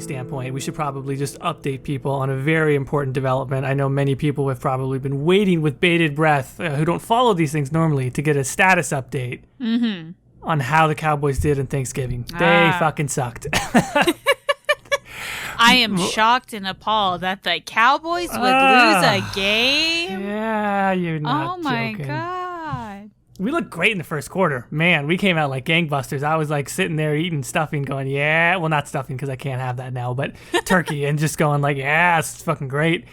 standpoint, we should probably just update people on a very important development. I know many people have probably been waiting with bated breath, who don't follow these things normally, to get a status update on how the Cowboys did in Thanksgiving. They fucking sucked. I am shocked and appalled that the Cowboys would lose a game. Yeah, you're not Oh my joking. God. We looked great in the first quarter. Man, we came out like gangbusters. I was like sitting there eating stuffing going, yeah. Well, not stuffing because I can't have that now, but turkey and just going like, yeah, it's fucking great.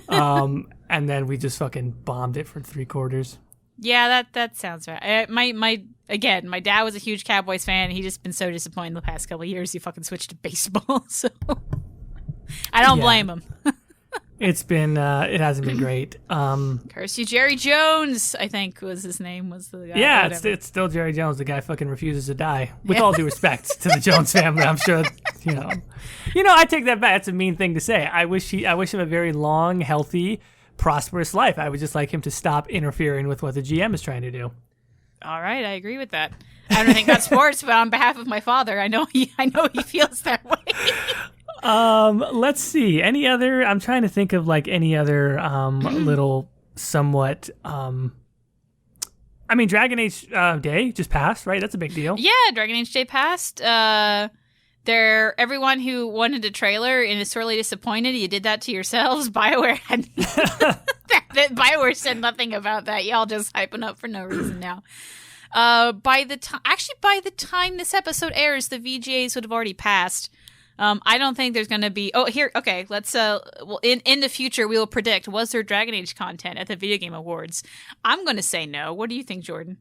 And then we just fucking bombed it for 3 quarters. Yeah, that sounds right. My dad was a huge Cowboys fan. He just been so disappointed the past couple of years. He fucking switched to baseball, so I don't blame him. It's been, it hasn't been great. Curse you, Jerry Jones, I think was his name, was the guy. Yeah, it's still Jerry Jones. The guy fucking refuses to die. With all due respect to the Jones family, I'm sure, you know, I take that back. That's a mean thing to say. I wish him a very long, healthy, prosperous life. I would just like him to stop interfering with what the GM is trying to do. All right, I agree with that. I don't think about sports, but on behalf of my father, I know he feels that way. Let's see. Any other? I'm trying to think of like any other little somewhat. I mean, Dragon Age Day just passed, right? That's a big deal. Yeah, Dragon Age Day passed. Everyone who wanted a trailer and is sorely disappointed, you did that to yourselves. Bioware Bioware said nothing about that. Y'all just hyping up for no reason now. By the time this episode airs, the VGAs would have already passed. I don't think there's going to be... Oh, here, okay, let's... Well, in the future, we will predict, was there Dragon Age content at the Video Game Awards? I'm going to say no. What do you think, Jordan?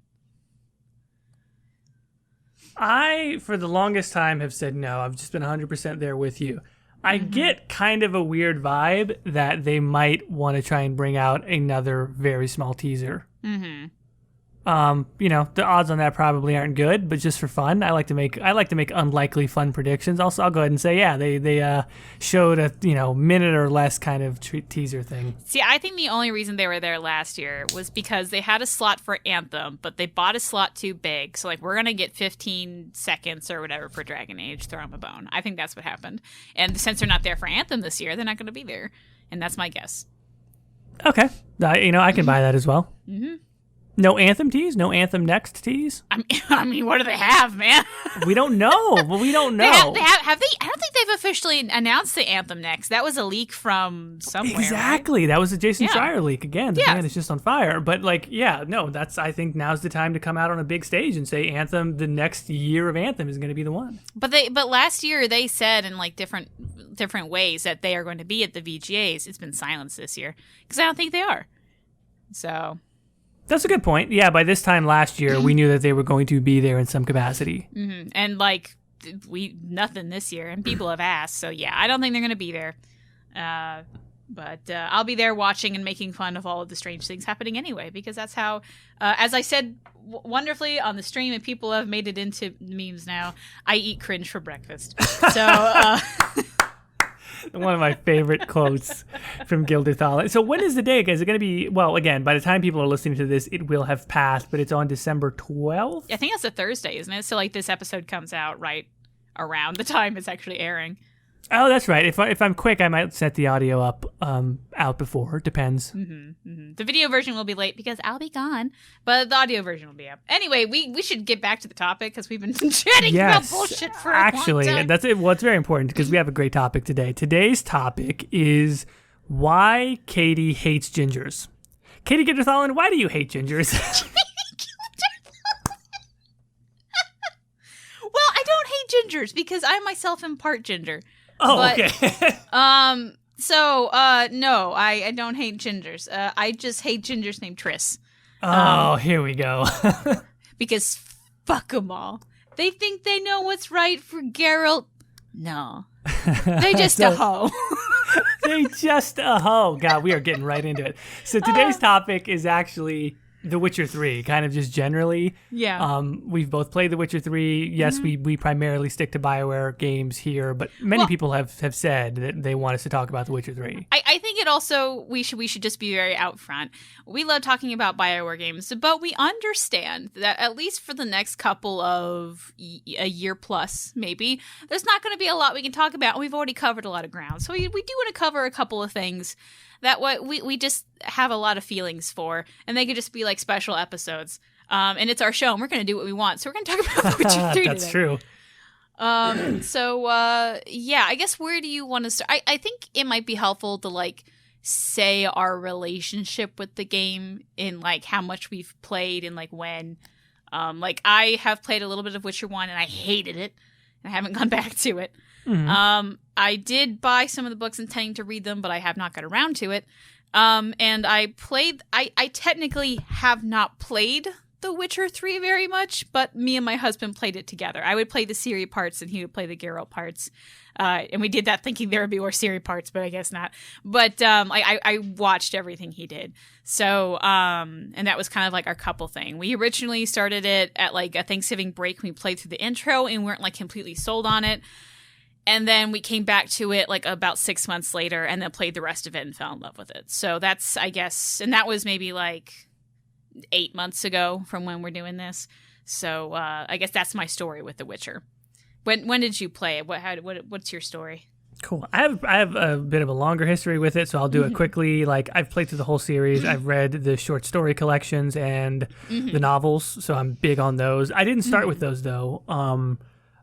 I, for the longest time, have said no. I've just been 100% there with you. I get kind of a weird vibe that they might want to try and bring out another very small teaser. Mm-hmm. The odds on that probably aren't good, but just for fun, I like to make unlikely fun predictions. Also, I'll go ahead and say, yeah, they showed a minute or less kind of teaser thing. See, I think the only reason they were there last year was because they had a slot for Anthem, but they bought a slot too big. So we're gonna get 15 seconds or whatever for Dragon Age. Throw them a bone. I think that's what happened. And since they're not there for Anthem this year, they're not going to be there, and that's my guess. Okay, I can buy that as well. Mm-hmm. No Anthem tease? No Anthem next tease? I mean, what do they have, man? We don't know. Well, we don't know. Have they? I don't think they've officially announced the Anthem next. That was a leak from somewhere. Exactly. Right? That was a Jason Schreier leak. Again, the band is just on fire. But I think now's the time to come out on a big stage and say Anthem, the next year of Anthem is going to be the one. But last year they said in different ways that they are going to be at the VGAs. It's been silenced this year because I don't think they are. So... That's a good point. Yeah, by this time last year, we knew that they were going to be there in some capacity. Mm-hmm. And nothing this year, and people have asked. So yeah, I don't think they're going to be there. But I'll be there watching and making fun of all of the strange things happening anyway, because that's how, as I said wonderfully on the stream, and people have made it into memes now, I eat cringe for breakfast. So... One of my favorite quotes from Ghildirthalen. So when is the day? Is it going to be, well, again, by the time people are listening to this, it will have passed, but it's on December 12th? I think that's a Thursday, isn't it? So this episode comes out right around the time it's actually airing. Oh, that's right. If I'm quick, I might set the audio up out before. It depends. Mm-hmm, mm-hmm. The video version will be late because I'll be gone, but the audio version will be up. Anyway, we should get back to the topic because we've been chatting about bullshit for a long time. That's it. Well, it's very important because we have a great topic today. Today's topic is why Caitie hates gingers. Caitie Ghildirthalen, why do you hate gingers? Well, I don't hate gingers because I myself am part ginger. Oh, but, okay. No, I don't hate gingers. I just hate gingers named Triss. Here we go. Because fuck them all. They think they know what's right for Geralt. No. They just a hoe. They just a hoe. God, we are getting right into it. So today's topic is actually The Witcher 3, kind of just generally. Yeah. We've both played The Witcher 3. Yes, we primarily stick to Bioware games here, but many people have said that they want us to talk about The Witcher 3. I think it also we should just be very out front. We love talking about Bioware games, but we understand that at least for the next couple of a year plus, maybe, there's not going to be a lot we can talk about, and we've already covered a lot of ground. So we do want to cover a couple of things that we just have a lot of feelings for, and they could just be like special episodes. And it's our show, and we're going to do what we want. So we're going to talk about The Witcher 3 That's today. true. Yeah, I guess where do you want to start? I think it might be helpful to like say our relationship with the game in like how much we've played and like when. Like I have played a little bit of Witcher 1 and I hated it. I haven't gone back to it. Mm-hmm. I did buy some of the books intending to read them, but I have not got around to it. And I technically have not played The Witcher 3 very much, but me and my husband played it together. I would play the Ciri parts and he would play the Geralt parts. And we did that thinking there would be more Ciri parts, but I guess not. But I watched everything he did. So, and that was kind of like our couple thing. We originally started it at like a Thanksgiving break when we played through the intro and weren't like completely sold on it. And then we came back to it like about 6 months later and then played the rest of it and fell in love with it. So that's, I guess, and that was maybe like 8 months ago from when we're doing this. So I guess that's my story with The Witcher. When did you play it? What's your story? Cool. I have a bit of a longer history with it, so I'll do it quickly. Like I've played through the whole series. I've read the short story collections and the novels, so I'm big on those. I didn't start with those though.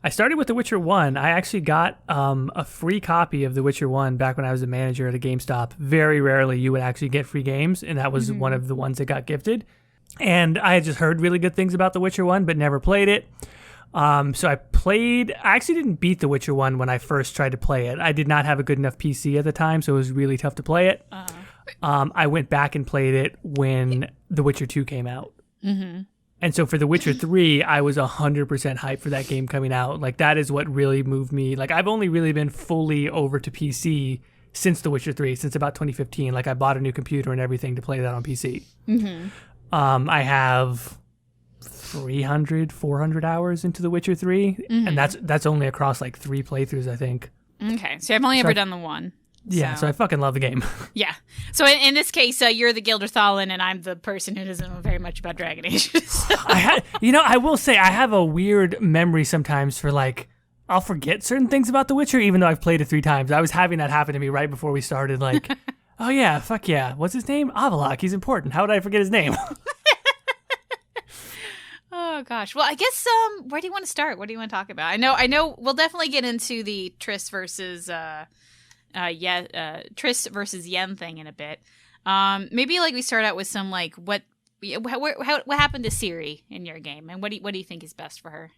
I started with The Witcher 1. I actually got a free copy of The Witcher 1 back when I was a manager at a GameStop. Very rarely you would actually get free games, and that was one of the ones that got gifted. And I had just heard really good things about The Witcher 1, but never played it. So I actually didn't beat The Witcher 1 when I first tried to play it. I did not have a good enough PC at the time, so it was really tough to play it. I went back and played it when The Witcher 2 came out. And so for The Witcher 3, I was 100% hyped for that game coming out. Like, that is what really moved me. Like, I've only really been fully over to PC since The Witcher 3, since about 2015. Like, I bought a new computer and everything to play that on PC. I have 300, 400 hours into The Witcher 3, and that's only across, like, 3 playthroughs, I think. Okay, so I've only ever done the one. Yeah, so I fucking love the game. Yeah. So in this case, you're the Ghildirthalen, and I'm the person who doesn't know very much about Dragon Age. So. I will say, I have a weird memory sometimes for, like, I'll forget certain things about The Witcher, even though I've played it 3 times. I was having that happen to me right before we started, like, oh yeah, fuck yeah. What's his name? Avallac'h, he's important. How would I forget his name? Oh gosh. Well, I guess where do you want to start? What do you want to talk about? I know we'll definitely get into the Triss versus Yen thing in a bit. Maybe like we start out with some like what happened to Ciri in your game, and what do you think is best for her?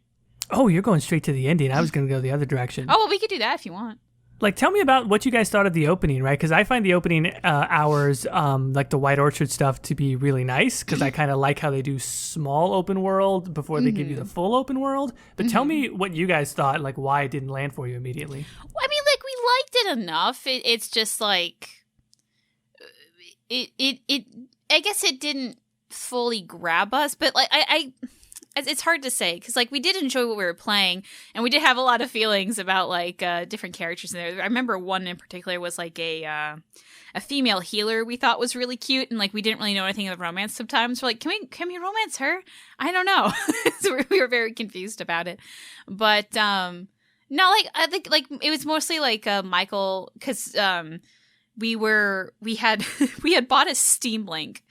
Oh, you're going straight to the ending. I was going to go the other direction. Oh, well, we could do that if you want. Like, tell me about what you guys thought of the opening, right? Because I find the opening hours, like the White Orchard stuff, to be really nice, because I kind of like how they do small open world before they give you the full open world. But tell me what you guys thought, like why it didn't land for you immediately. Well, I mean, like, we liked it enough. It's just like, I guess it didn't fully grab us, but like, it's hard to say because like we did enjoy what we were playing, and we did have a lot of feelings about like different characters in there. I remember one in particular was like a female healer we thought was really cute, and like we didn't really know anything of romance. Sometimes we're like, can we romance her? I don't know. So we were very confused about it, but no, like I think like it was mostly like Michael, because we had bought a Steam Link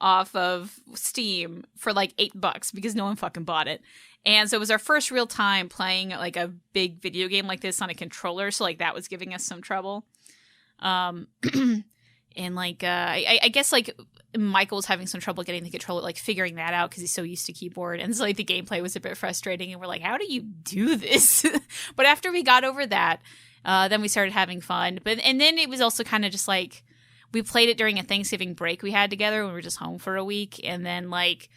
off of Steam for like $8 because no one fucking bought it. And so it was our first real time playing like a big video game like this on a controller. So like that was giving us some trouble. And like, I guess like Michael was having some trouble getting the controller, like figuring that out because he's so used to keyboard. And so like the gameplay was a bit frustrating and we're like, how do you do this? But after we got over that, then we started having fun. And then it was also kind of just like, we played it during a Thanksgiving break we had together when we were just home for a week. And then, like,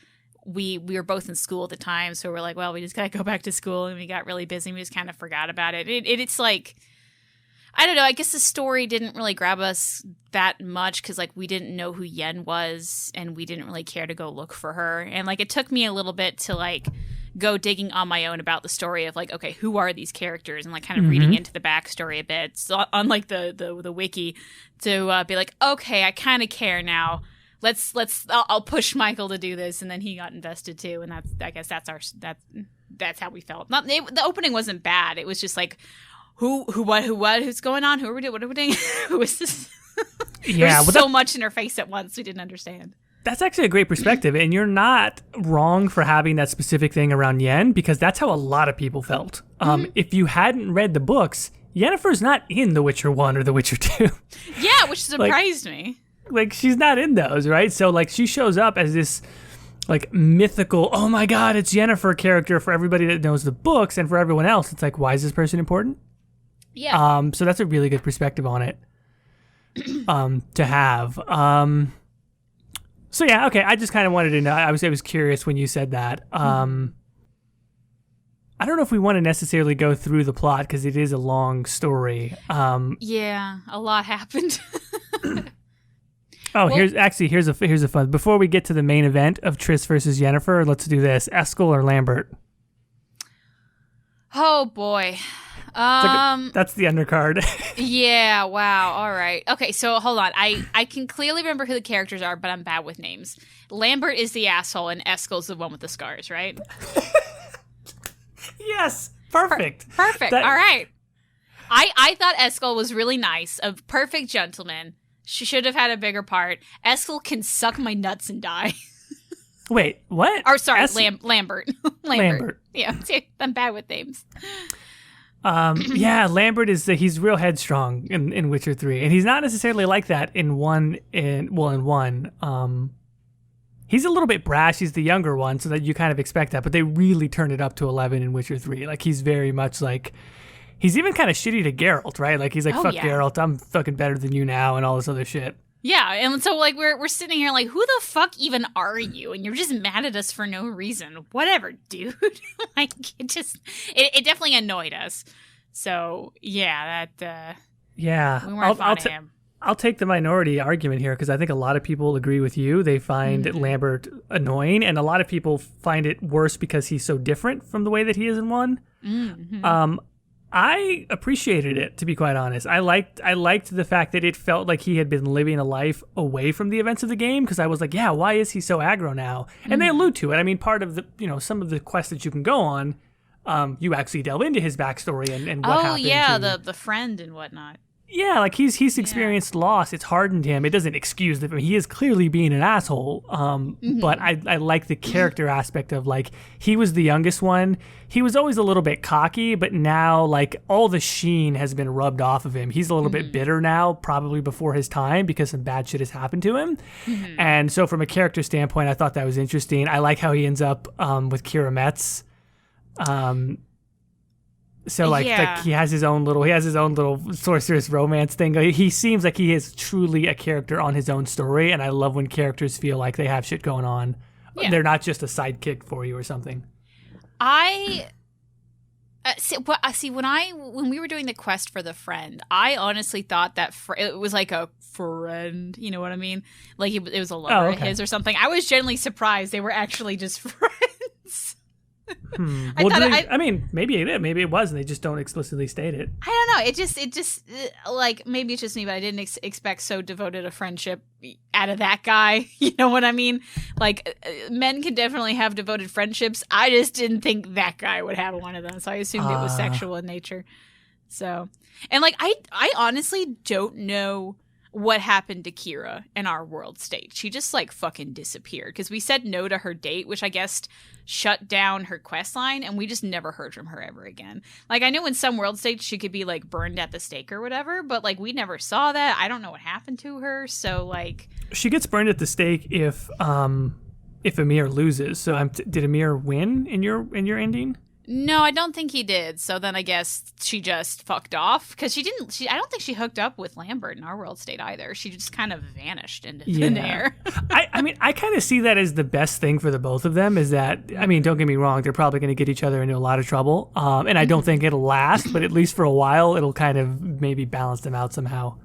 we were both in school at the time. So we're like, well, we just got to go back to school. And we got really busy. And we just kind of forgot about it. It's like, I don't know. I guess the story didn't really grab us that much because, like, we didn't know who Yen was. And we didn't really care to go look for her. And, like, it took me a little bit to, like, go digging on my own about the story of like, okay, who are these characters, and like kind of reading into the backstory a bit, so unlike the wiki, to be like, okay, I kind of care now. I'll push Michael to do this, and then he got invested too, and I guess that's how we felt. The opening wasn't bad. It was just like, who's going on? What are we doing? Who is this? Yeah, There's so much in her face at once we didn't understand. That's actually a great perspective, and you're not wrong for having that specific thing around Yen, because that's how a lot of people felt. If you hadn't read the books, Yennefer's not in The Witcher 1 or The Witcher 2. Yeah, which surprised me. Like, she's not in those, right? So, like, she shows up as this, like, mythical, oh my god, it's Yennefer character for everybody that knows the books, and for everyone else, it's like, why is this person important? Yeah. So that's a really good perspective on it to have. So yeah, okay. I just kind of wanted to know. I was curious when you said that. I don't know if we want to necessarily go through the plot because it is a long story. Yeah, a lot happened. Here's a fun. Before we get to the main event of Triss versus Yennefer, let's do this: Eskel or Lambert. Oh boy. That's the undercard. Yeah, wow. All right. Okay, so hold on. I can clearly remember who the characters are, but I'm bad with names. Lambert is the asshole and Eskel's the one with the scars, right? Yes. Perfect. Perfect. All right. I thought Eskel was really nice, a perfect gentleman. She should have had a bigger part. Eskel can suck my nuts and die. Wait, what? Or sorry, Lambert. Lambert. Yeah, I'm bad with names. Yeah, Lambert he's real headstrong in Witcher 3, and he's not necessarily like that in one. He's a little bit brash. He's the younger one, so that you kind of expect that, but they really turn it up to 11 in Witcher 3. Like, he's very much like, he's even kind of shitty to Geralt, right? Like, he's like, fuck yeah. Geralt, I'm fucking better than you now, and all this other shit. Yeah, and so like we're sitting here like, who the fuck even are you? And you're just mad at us for no reason. Whatever, dude. Like, it definitely annoyed us. So yeah, yeah, we weren't fond of him. I'll take the minority argument here because I think a lot of people agree with you. They find Lambert annoying, and a lot of people find it worse because he's so different from the way that he is in 1. Mm-hmm. I appreciated it, to be quite honest. I liked the fact that it felt like he had been living a life away from the events of the game, because I was like, yeah, why is he so aggro now? And they allude to it. I mean, part of the, some of the quests that you can go on, you actually delve into his backstory and what happened. Oh yeah, the friend and whatnot. Yeah, like he's experienced loss. It's hardened him. It doesn't excuse him. He is clearly being an asshole. But I like the character aspect of, like, he was the youngest one. He was always a little bit cocky, but now, like, all the sheen has been rubbed off of him. He's a little bit bitter now, probably before his time, because some bad shit has happened to him. And so from a character standpoint, I thought that was interesting. I like how he ends up with Kira Metz. So like he has his own little sorceress romance thing. He seems like he is truly a character on his own story, and I love when characters feel like they have shit going on. Yeah. They're not just a sidekick for you or something. I see when we were doing the quest for the friend, I honestly thought that it was like a friend. You know what I mean? Like it was a lover of his or something. I was genuinely surprised they were actually just friends. I mean, maybe it is. Maybe it was, and they just don't explicitly state it. I don't know. It just like, maybe it's just me, but I didn't expect so devoted a friendship out of that guy. You know what I mean? Like, men can definitely have devoted friendships. I just didn't think that guy would have one of them, so I assumed it was sexual in nature. So, and like, I honestly don't know what happened to Kira in our world state. She just like fucking disappeared because we said no to her date, which I guess shut down her quest line, and we just never heard from her ever again. Like, I know in some world states she could be like burned at the stake or whatever, but like we never saw that. I don't know what happened to her. So like, she gets burned at the stake if Emir loses. So did Emir win in your ending? No, I don't think he did. So then I guess she just fucked off because I don't think she hooked up with Lambert in our world state either. She just kind of vanished into thin air. I mean, I kind of see that as the best thing for the both of them is that, I mean, don't get me wrong, they're probably going to get each other into a lot of trouble. And I don't think it'll last, but at least for a while, it'll kind of maybe balance them out somehow.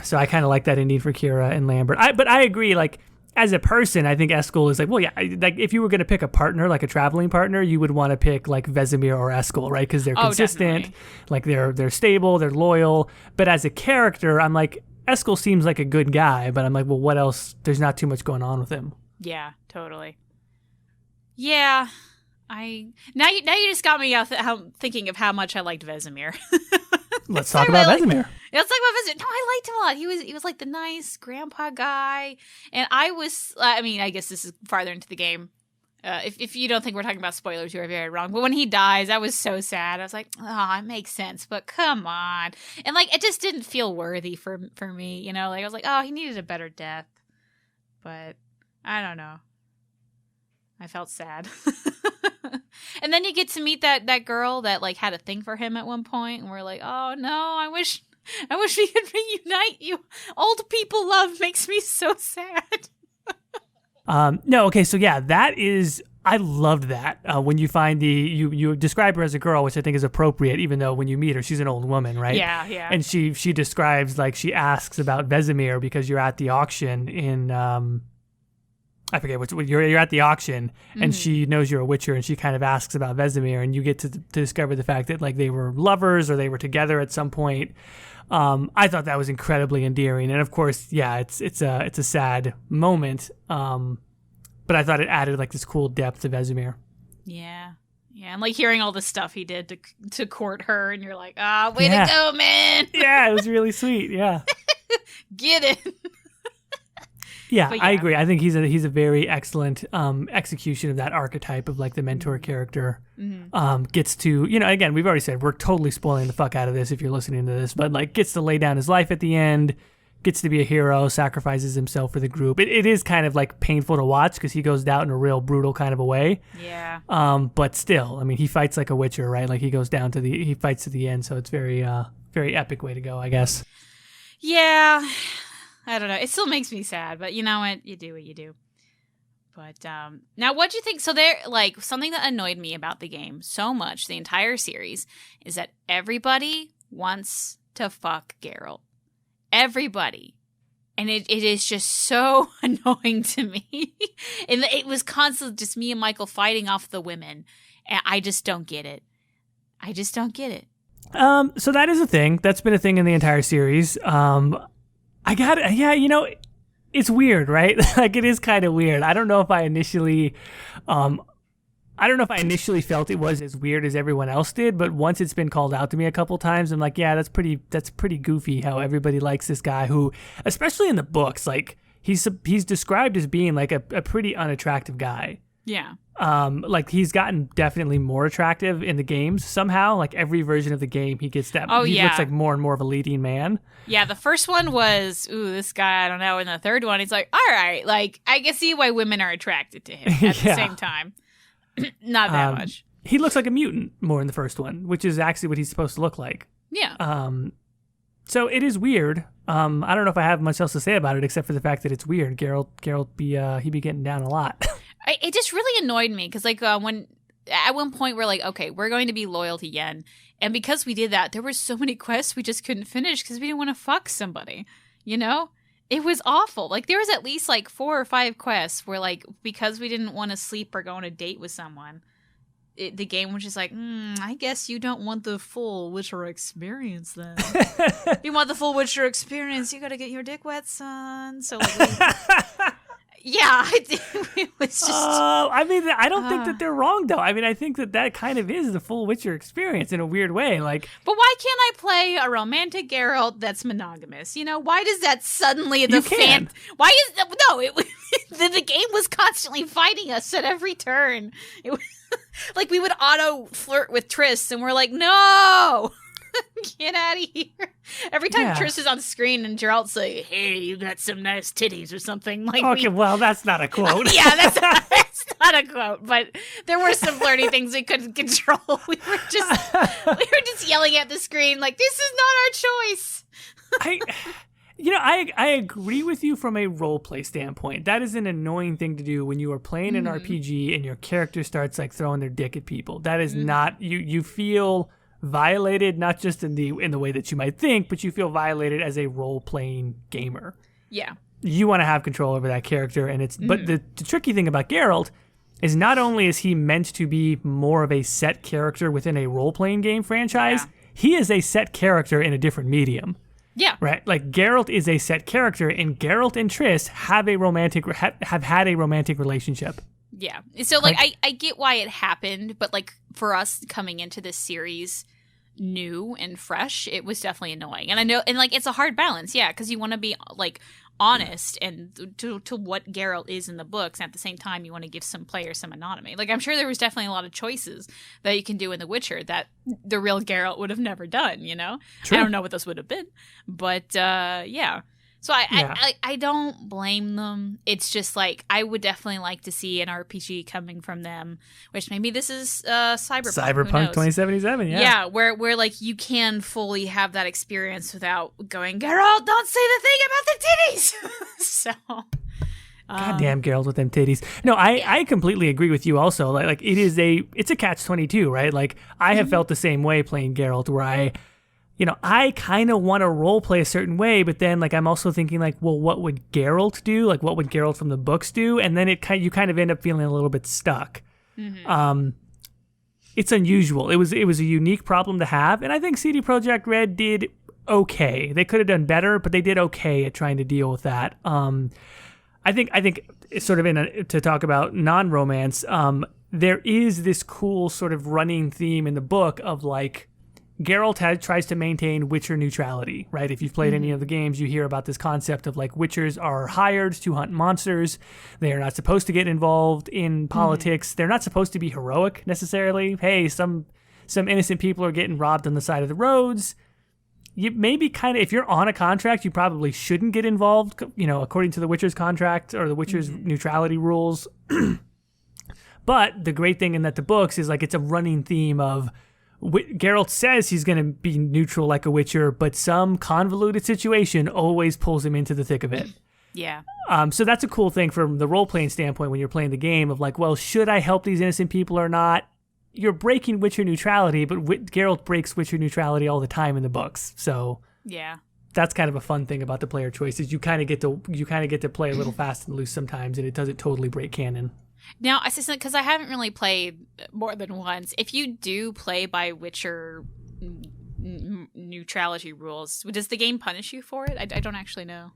So I kind of like that ending for Kira and Lambert. But I agree, like, as a person, I think Eskel is like, well, yeah, like if you were going to pick a partner, like a traveling partner, you would want to pick like Vesemir or Eskel, right? Because they're consistent, like they're stable, they're loyal. But as a character, I'm like, Eskel seems like a good guy, but I'm like, well, what else? There's not too much going on with him. Yeah, totally. Yeah, now you just got me out thinking of how much I liked Vesemir. Let's talk about Vesemir. Let's talk about Vesemir. No, I liked him a lot. He was like the nice grandpa guy, and I mean, I guess this is farther into the game. If you don't think we're talking about spoilers, you are very wrong. But when he dies, I was so sad. I was like, oh, it makes sense, but come on. And like, it just didn't feel worthy for me, you know? Like, I was like, oh, he needed a better death. But I don't know. I felt sad. And then you get to meet that girl that like had a thing for him at one point, and we're like, oh no, I wish we could reunite. You old people love makes me so sad. No, okay, so yeah, I loved that. When you find you describe her as a girl, which I think is appropriate, even though when you meet her, she's an old woman, right? Yeah. And she describes, like, she asks about Vesemir because you're at the auction in, I forget you're at the auction, and she knows you're a Witcher, and she kind of asks about Vesemir, and you get to discover the fact that like they were lovers or they were together at some point. I thought that was incredibly endearing, and of course, yeah, it's a sad moment, but I thought it added like this cool depth to Vesemir. Yeah, and like hearing all the stuff he did to court her, and you're like, way to go, man! Yeah, it was really sweet. Yeah, get it. Yeah, I agree. I think he's a very excellent execution of that archetype of like the mentor character. Gets to, you know, again, we've already said we're totally spoiling the fuck out of this if you're listening to this, but like gets to lay down his life at the end, gets to be a hero, sacrifices himself for the group. It is kind of like painful to watch because he goes down in a real brutal kind of a way. Yeah. But still, I mean, he fights like a Witcher, right? Like he fights to the end, so it's very epic way to go, I guess. Yeah. I don't know. It still makes me sad, but you know what? You do what you do. But now, what do you think? So there, like, something that annoyed me about the game so much, the entire series, is that everybody wants to fuck Geralt. Everybody. And it is just so annoying to me. And it was constantly just me and Michael fighting off the women. And I just don't get it. So that is a thing. That's been a thing in the entire series. You know, it's weird, right? Like it is kind of weird. I don't know if I initially felt it was as weird as everyone else did, but once it's been called out to me a couple times, I'm like, yeah, that's pretty goofy how everybody likes this guy who, especially in the books, like he's described as being like a pretty unattractive guy. Yeah. Like he's gotten definitely more attractive in the games somehow. Like every version of the game, he gets that. Oh, he yeah. looks like more and more of a leading man. Yeah, the first one was, ooh, this guy, I don't know. And the third one, he's like, all right, like I can see why women are attracted to him at the same time. Not that much. He looks like a mutant more in the first one, which is actually what he's supposed to look like. Yeah. So it is weird. I don't know if I have much else to say about it except for the fact that it's weird. Geralt he be getting down a lot. It just really annoyed me because, like, when at one point we're like, okay, we're going to be loyal to Yen, and because we did that, there were so many quests we just couldn't finish because we didn't want to fuck somebody. You know, it was awful. Like there was at least like 4 or 5 quests where, like, because we didn't want to sleep or go on a date with someone, the game was just like, I guess you don't want the full Witcher experience then. If you want the full Witcher experience, you got to get your dick wet, son. So like. Yeah, it was just. I mean, I don't think that they're wrong, though. I mean, I think that kind of is the full Witcher experience in a weird way. Like, but why can't I play a romantic Geralt that's monogamous? You know, why does that suddenly You can. Why is that? No, the game was constantly fighting us at every turn. It was like we would auto flirt with Triss, and we're like, no. Get out of here. Every time Triss is on screen and Geralt's like, hey, you got some nice titties or something. Like, okay, well, that's not a quote. Yeah, that's not a quote, but there were some flirty things we couldn't control. We were just yelling at the screen like, this is not our choice. I agree with you from a role play standpoint. That is an annoying thing to do when you are playing an RPG and your character starts like throwing their dick at people. That is not you feel violated, not just in the way that you might think, but you feel violated as a role-playing gamer. Yeah. you want to have control over that character. And but the tricky thing about Geralt is not only is he meant to be more of a set character within a role-playing game franchise, he is a set character in a different medium. Yeah. Right? Like, Geralt is a set character, and Geralt and Triss have have had a romantic relationship. Yeah. So, like, I get why it happened, but, like, for us coming into this series new and fresh, it was definitely annoying. And I know, and, like, it's a hard balance, because you want to be, like, honest and to what Geralt is in the books, and at the same time you want to give some players some autonomy. Like, I'm sure there was definitely a lot of choices that you can do in The Witcher that the real Geralt would have never done, you know? True. I don't know what those would have been, but so I don't blame them. It's just like, I would definitely like to see an RPG coming from them, which maybe this is Cyberpunk 2077, yeah, where like you can fully have that experience without going, Geralt, don't say the thing about the titties. So goddamn Geralt with them titties. No, I completely agree with you also. Like it's a catch-22, right? Like, I have felt the same way playing Geralt, where I kind of want to role play a certain way, but then, like, I'm also thinking, like, well, what would Geralt do? Like, what would Geralt from the books do? And then you kind of end up feeling a little bit stuck. Mm-hmm. It's unusual. It was a unique problem to have, and I think CD Projekt Red did okay. They could have done better, but they did okay at trying to deal with that. I think it's sort of to talk about non-romance. There is this cool sort of running theme in the book of, like, Geralt tries to maintain Witcher neutrality, right? If you've played any of the games, you hear about this concept of, like, Witchers are hired to hunt monsters. They are not supposed to get involved in politics. They're not supposed to be heroic necessarily. Hey, some innocent people are getting robbed on the side of the roads. You maybe kind of, if you're on a contract, you probably shouldn't get involved, according to the Witcher's contract or the Witcher's neutrality rules. But the great thing in the books is, like, it's a running theme of Geralt says he's going to be neutral like a Witcher, but some convoluted situation always pulls him into the thick of it. Yeah. So that's a cool thing from the role-playing standpoint when you're playing the game of, like, well, should I help these innocent people or not? You're breaking Witcher neutrality, but Geralt breaks Witcher neutrality all the time in the books. So yeah, that's kind of a fun thing about the player choices. You kind of get to play a little fast and loose sometimes, and it doesn't totally break canon. Now, because I haven't really played more than once, if you do play by Witcher neutrality rules, does the game punish you for it? I don't actually know.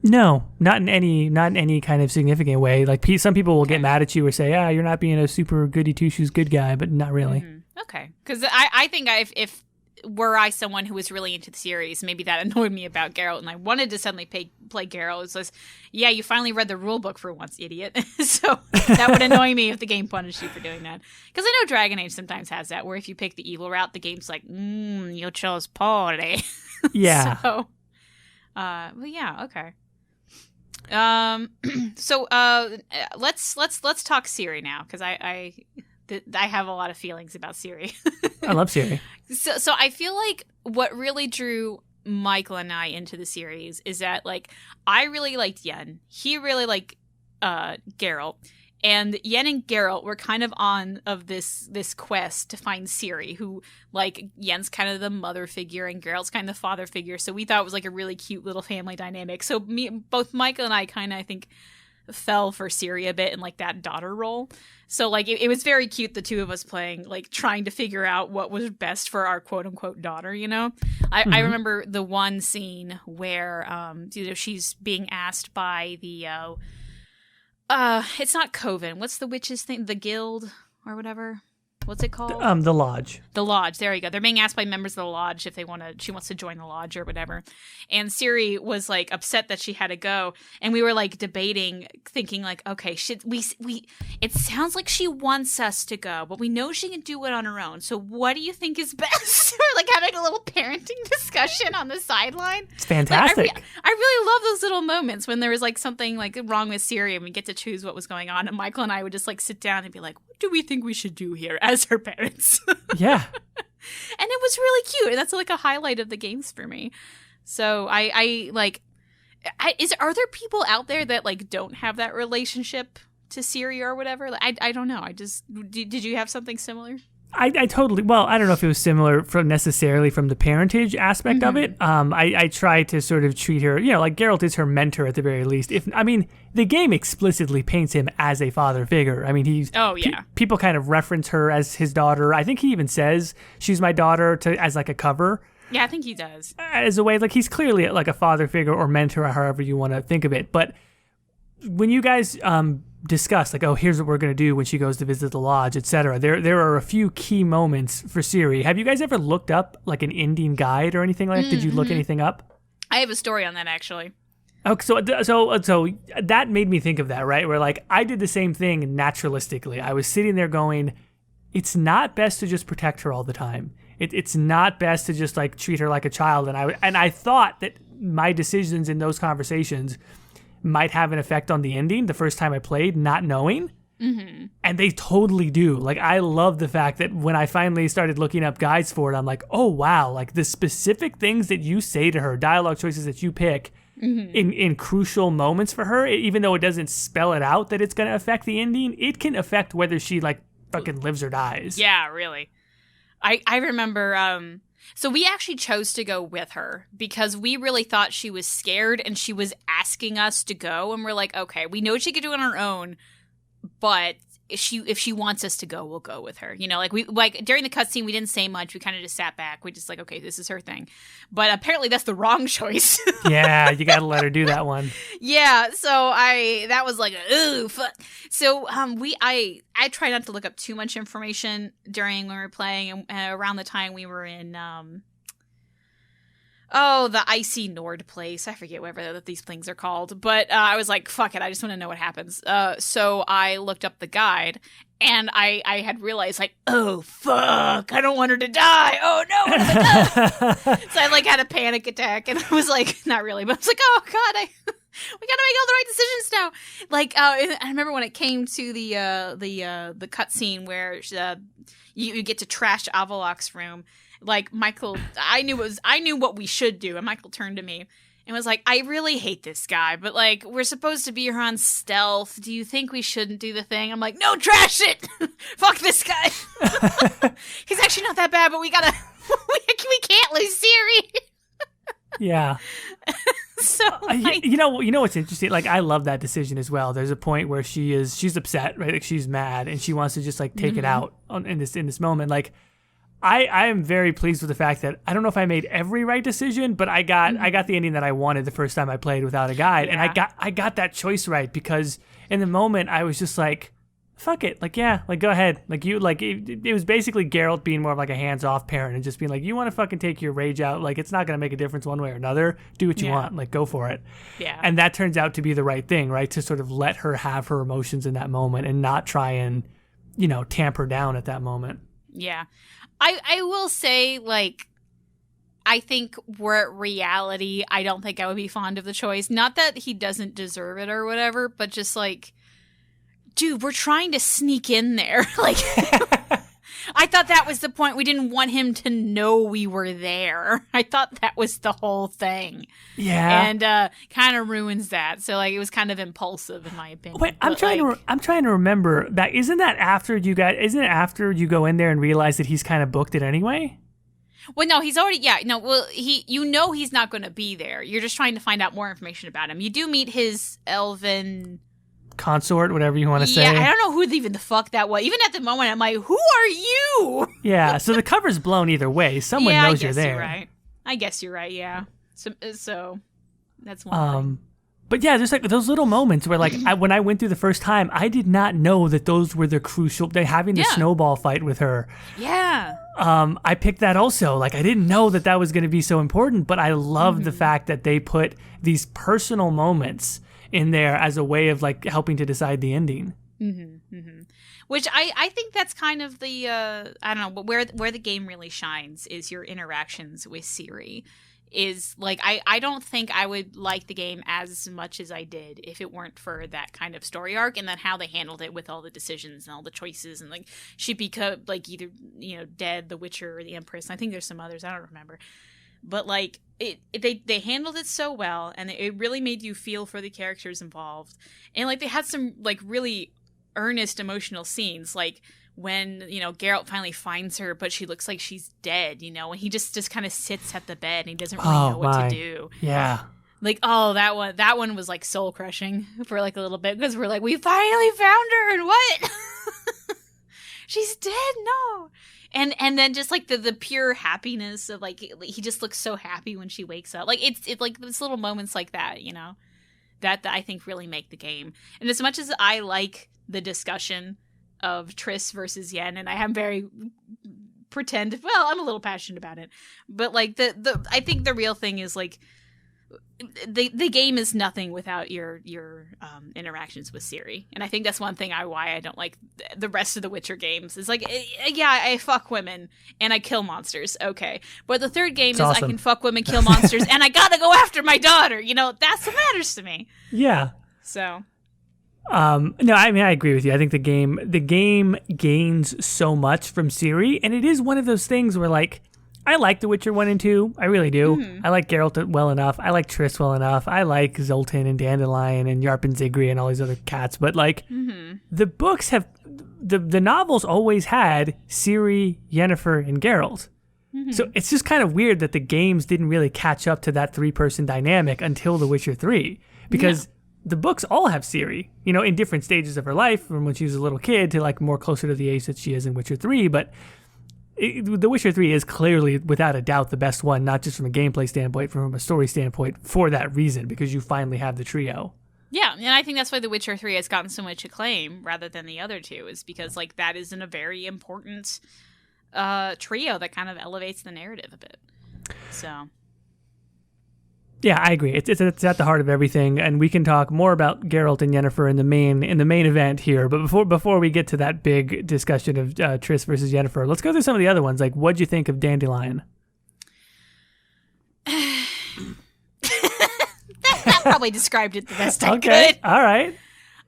No, not in any kind of significant way. Like, some people will get mad at you or say, you're not being a super goody two-shoes good guy, but not really. Mm-hmm. Okay. Because I think if were I someone who was really into the series, maybe that annoyed me about Geralt, and I wanted to suddenly play Geralt. It was, you finally read the rule book for once, idiot. So that would annoy me if the game punished you for doing that. Because I know Dragon Age sometimes has that, where if you pick the evil route, the game's like, you chose poorly. Yeah. So, well, yeah, okay. So let's talk Ciri now, because I have a lot of feelings about Ciri. I love Ciri. So I feel like what really drew Michael and I into the series is that, like, I really liked Yen. He really liked Geralt. And Yen and Geralt were kind of on this quest to find Ciri, who, like, Yen's kind of the mother figure and Geralt's kind of the father figure. So we thought it was, like, a really cute little family dynamic. So both Michael and I kind of, I think, fell for Ciri a bit in, like, that daughter role. So, like, it was very cute, the two of us playing, like, trying to figure out what was best for our quote-unquote daughter, you know? I remember the one scene where, she's being asked by the, it's not Coven. What's the witch's thing? The guild or whatever? What's it called? The Lodge. The Lodge. There you go. They're being asked by members of the Lodge if she wants to join the Lodge or whatever. And Ciri was, like, upset that she had to go. And we were, like, debating, thinking, like, okay, it sounds like she wants us to go, but we know she can do it on her own. So what do you think is best? We're, like, having a little parenting discussion on the sideline. It's fantastic. Like, I really love those little moments when there was, like, something, like, wrong with Ciri and we get to choose what was going on. And Michael and I would just, like, sit down and be like, what do we think we should do here as her parents? Yeah. And it was really cute. And that's, like, a highlight of the games for me. So are there people out there that, like, don't have that relationship to Ciri or whatever? Like, I don't know. Did you have something similar? I totally, well, I don't know if it was similar necessarily from the parentage aspect of it. I try to sort of treat her, like Geralt is her mentor at the very least. The game explicitly paints him as a father figure. I mean, people kind of reference her as his daughter. I think he even says she's my daughter as like a cover. Yeah, I think he does. As a way, like he's clearly like a father figure or mentor, however you want to think of it. But when you guys discuss like, oh, here's what we're going to do when she goes to visit the lodge, etc. There are a few key moments for Ciri. Have you guys ever looked up like an ending guide or anything like that? Did you look anything up? I have a story on that actually. Okay, so that made me think of that, right? Where like I did the same thing naturalistically. I was sitting there going, it's not best to just protect her all the time. It's not best to just like treat her like a child. And I thought that my decisions in those conversations might have an effect on the ending the first time I played, not knowing. Mm-hmm. And they totally do. Like, I love the fact that when I finally started looking up guides for it, I'm like, oh, wow. Like, the specific things that you say to her, dialogue choices that you pick in crucial moments for her, even though it doesn't spell it out that it's going to affect the ending, it can affect whether she, like, fucking lives or dies. Yeah, really. I remember... So we actually chose to go with her because we really thought she was scared and she was asking us to go. And we're like, okay, we know she could do it on her own, but if she wants us to go, we'll go with her. Like during the cutscene, we didn't say much. We kind of just sat back. We just like, okay, this is her thing. But apparently that's the wrong choice. Yeah, you got to let her do that one. Yeah, so that was like, ooh, fuck. So I try not to look up too much information during when we were playing, and around the time we were in the Icy Nord place. I forget whatever these things are called. But I was like, fuck it, I just want to know what happens. So I looked up the guide, and I had realized, like, oh, fuck, I don't want her to die. Oh, no, what have I done? So I, like, had a panic attack, and I was like, not really, but I was like, oh, God, we gotta make all the right decisions now. Like, I remember when it came to the cutscene where you get to trash Avalok's room. Like, Michael, I knew what we should do, and Michael turned to me and was like, I really hate this guy, but, like, we're supposed to be here on stealth. Do you think we shouldn't do the thing? I'm like, no, trash it! Fuck this guy! He's actually not that bad, but we can't lose Ciri! Yeah. So, you know what's interesting? Like, I love that decision as well. There's a point where she's upset, right? Like, she's mad, and she wants to just, like, take it out in this moment. Like, I am very pleased with the fact that I don't know if I made every right decision, but I got the ending that I wanted the first time I played without a guide, and I got that choice right because in the moment I was just like, fuck it, like, yeah, like, go ahead, like, you, like, it was basically Geralt being more of like a hands-off parent and just being like, you want to fucking take your rage out, like, it's not gonna make a difference one way or another, do what you want, like, go for it. Yeah. And that turns out to be the right thing, right, to sort of let her have her emotions in that moment and not try and tamp her down at that moment. Yeah. I will say, like, I think we're at reality. I don't think I would be fond of the choice. Not that he doesn't deserve it or whatever, but just like, dude, we're trying to sneak in there. Like, I thought that was the point. We didn't want him to know we were there. I thought that was the whole thing. Yeah. And kind of ruins that. So, like, it was kind of impulsive, in my opinion. Wait, I'm trying to remember that. Isn't it after you go in there and realize that he's kind of booked it anyway? Well, no, he's already, he's not going to be there. You're just trying to find out more information about him. You do meet his elven consort, whatever you want to say. Yeah, I don't know who even the fuck that was. Even at the moment, I'm like, who are you? Yeah, so the cover's blown either way. Someone knows you're there. You're right. I guess you're right, yeah. So that's one thing. But yeah, there's like those little moments where, like, when I went through the first time, I did not know that those were the crucial, having the snowball fight with her. Yeah. I picked that also. Like, I didn't know that was going to be so important, but I love the fact that they put these personal moments in there as a way of, like, helping to decide the ending. Which I think that's kind of the I don't know, but where the game really shines is your interactions with Ciri. Is like, I don't think I would like the game as much as I did if it weren't for that kind of story arc, and then how they handled it with all the decisions and all the choices, and like she'd become like either dead, the Witcher, or the Empress. I think there's some others, I don't remember. But like they handled it so well, and it really made you feel for the characters involved. And like they had some like really earnest emotional scenes. Like when, Geralt finally finds her, but she looks like she's dead, and he just kind of sits at the bed and he doesn't really know what to do. Yeah. Like, that one was like soul crushing for like a little bit, because we're like, we finally found her, and what? She's dead? No. And then just like the pure happiness of like, he just looks so happy when she wakes up. Like it's like these little moments like that, that I think really make the game. And as much as I like the discussion of Triss versus Yen, and I am very I'm a little passionate about it, but like I think the real thing is like, the game is nothing without your interactions with Ciri, and I think that's one thing why I don't like the rest of the Witcher games. Is like, yeah, I fuck women and I kill monsters, okay, but the third game is awesome. I can fuck women, kill monsters, and I gotta go after my daughter. That's what matters to me. Yeah. So. No, I mean, I agree with you. I think the game gains so much from Ciri, and it is one of those things where like, I like The Witcher 1 and 2. I really do. Mm-hmm. I like Geralt well enough. I like Triss well enough. I like Zoltan and Dandelion and Yarp and Zigri and all these other cats. But like, the books have, the novels always had Ciri, Yennefer, and Geralt. Mm-hmm. So it's just kind of weird that the games didn't really catch up to that three-person dynamic until The Witcher 3. Because the books all have Ciri, in different stages of her life, from when she was a little kid to like more closer to the age that she is in Witcher 3. But The Witcher 3 is clearly, without a doubt, the best one, not just from a gameplay standpoint, from a story standpoint, for that reason, because you finally have the trio. Yeah, and I think that's why The Witcher 3 has gotten so much acclaim rather than the other two, is because like that is a very important trio that kind of elevates the narrative a bit. So. Yeah, I agree. It's at the heart of everything, and we can talk more about Geralt and Yennefer in the main event here. But before we get to that big discussion of Triss versus Yennefer, let's go through some of the other ones. Like, what'd you think of Dandelion? that probably described it the best I could. All right.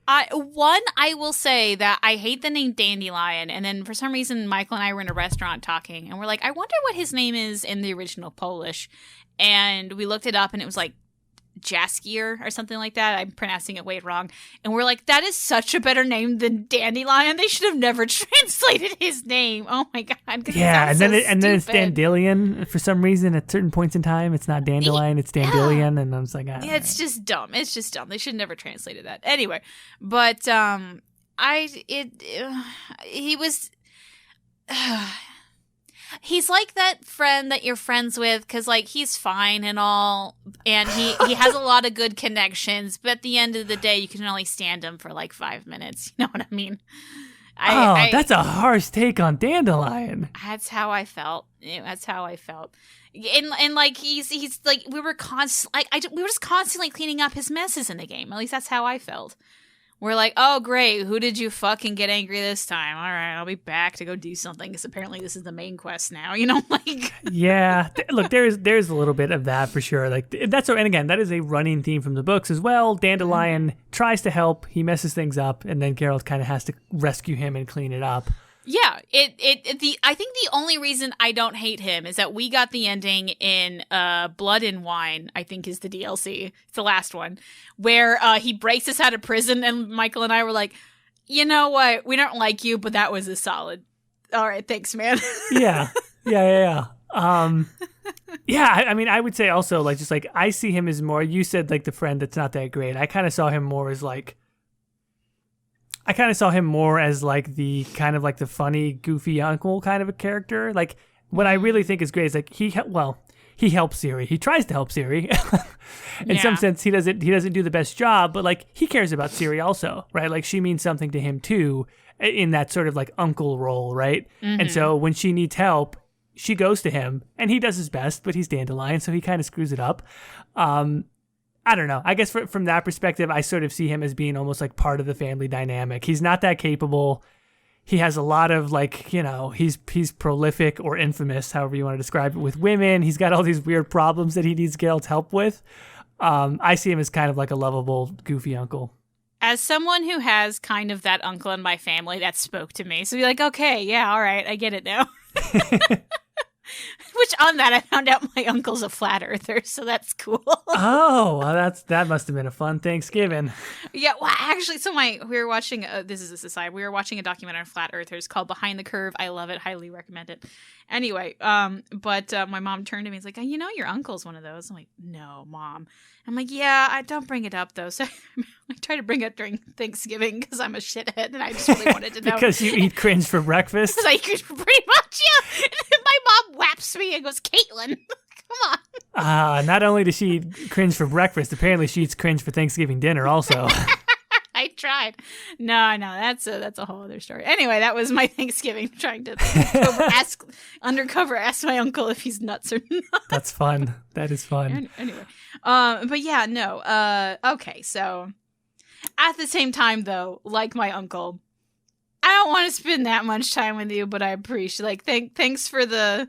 I will say that I hate the name Dandelion, and then for some reason Michael and I were in a restaurant talking, and we're like, I wonder what his name is in the original Polish. And we looked it up, and it was like Jaskier or something like that. I'm pronouncing it way wrong. And we're like, that is such a better name than Dandelion. They should have never translated his name. Oh my god! Yeah, and then it's Dandelion for some reason at certain points in time. It's not Dandelion, it's Dandelion, and I was like, it's just dumb. It's just dumb. They should have never translated that. Anyway, but he was. He's like that friend that you're friends with because, like, he's fine and all, and he has a lot of good connections, but at the end of the day, you can only stand him for, like, 5 minutes. You know what I mean? That's a harsh take on Dandelion. That's how I felt. That's how I felt. And like, he's like, we were just constantly cleaning up his messes in the game. At least that's how I felt. We're like, oh, great. Who did you fucking get angry this time? All right, I'll be back to go do something because apparently this is the main quest now. Like. Yeah. Look, there's a little bit of that for sure. Like and again, that is a running theme from the books as well. Dandelion tries to help. He messes things up, and then Geralt kind of has to rescue him and clean it up. Yeah, I think the only reason I don't hate him is that we got the ending in Blood and Wine, I think is the DLC. It's the last one, where he breaks us out of prison, and Michael and I were like, you know what? We don't like you, but that was a solid. All right, thanks, man. Yeah. Yeah, I mean, I would say also, like, just like, I see him as more, you said, like, the friend that's not that great. I kind of saw him more as, like, the kind of like the funny, goofy uncle kind of a character. Like, what I really think is great is like he helps Ciri. He tries to help Ciri. In some sense, he doesn't do the best job, but like he cares about Ciri also, right? Like she means something to him too, in that sort of like uncle role, right? Mm-hmm. And so when she needs help, she goes to him, and he does his best, but he's Dandelion, so he kind of screws it up. I don't know. I guess from that perspective, I sort of see him as being almost like part of the family dynamic. He's not that capable. He has a lot of like, he's prolific or infamous, however you want to describe it, with women. He's got all these weird problems that he needs Geralt's help with. I see him as kind of like a lovable, goofy uncle. As someone who has kind of that uncle in my family, that spoke to me. So you're like, okay, yeah, all right, I get it now. Which on that, I found out my uncle's a flat earther, so that's cool. Oh, well, that must have been a fun Thanksgiving. Yeah, well, actually, so we were watching, this is a aside, we were watching a documentary on flat earthers called Behind the Curve. I love it, highly recommend it. Anyway, but my mom turned to me and was like, you know, your uncle's one of those. I'm like, no, Mom. I'm like, yeah, I don't bring it up, though. So I try to bring it during Thanksgiving because I'm a shithead and I just really wanted to know. Because you eat cringe for breakfast? Because I eat cringe for pretty much, yeah. And then my mom whaps me and goes, Caitlin, come on. Not only does she eat cringe for breakfast, apparently she eats cringe for Thanksgiving dinner also. I tried. No, that's a whole other story. Anyway, that was my Thanksgiving, trying to undercover ask my uncle if he's nuts or not. That's fun. That is fun. Anyway, but yeah, no. Okay, so at the same time, though, like my uncle, I don't want to spend that much time with you, but I appreciate thanks for the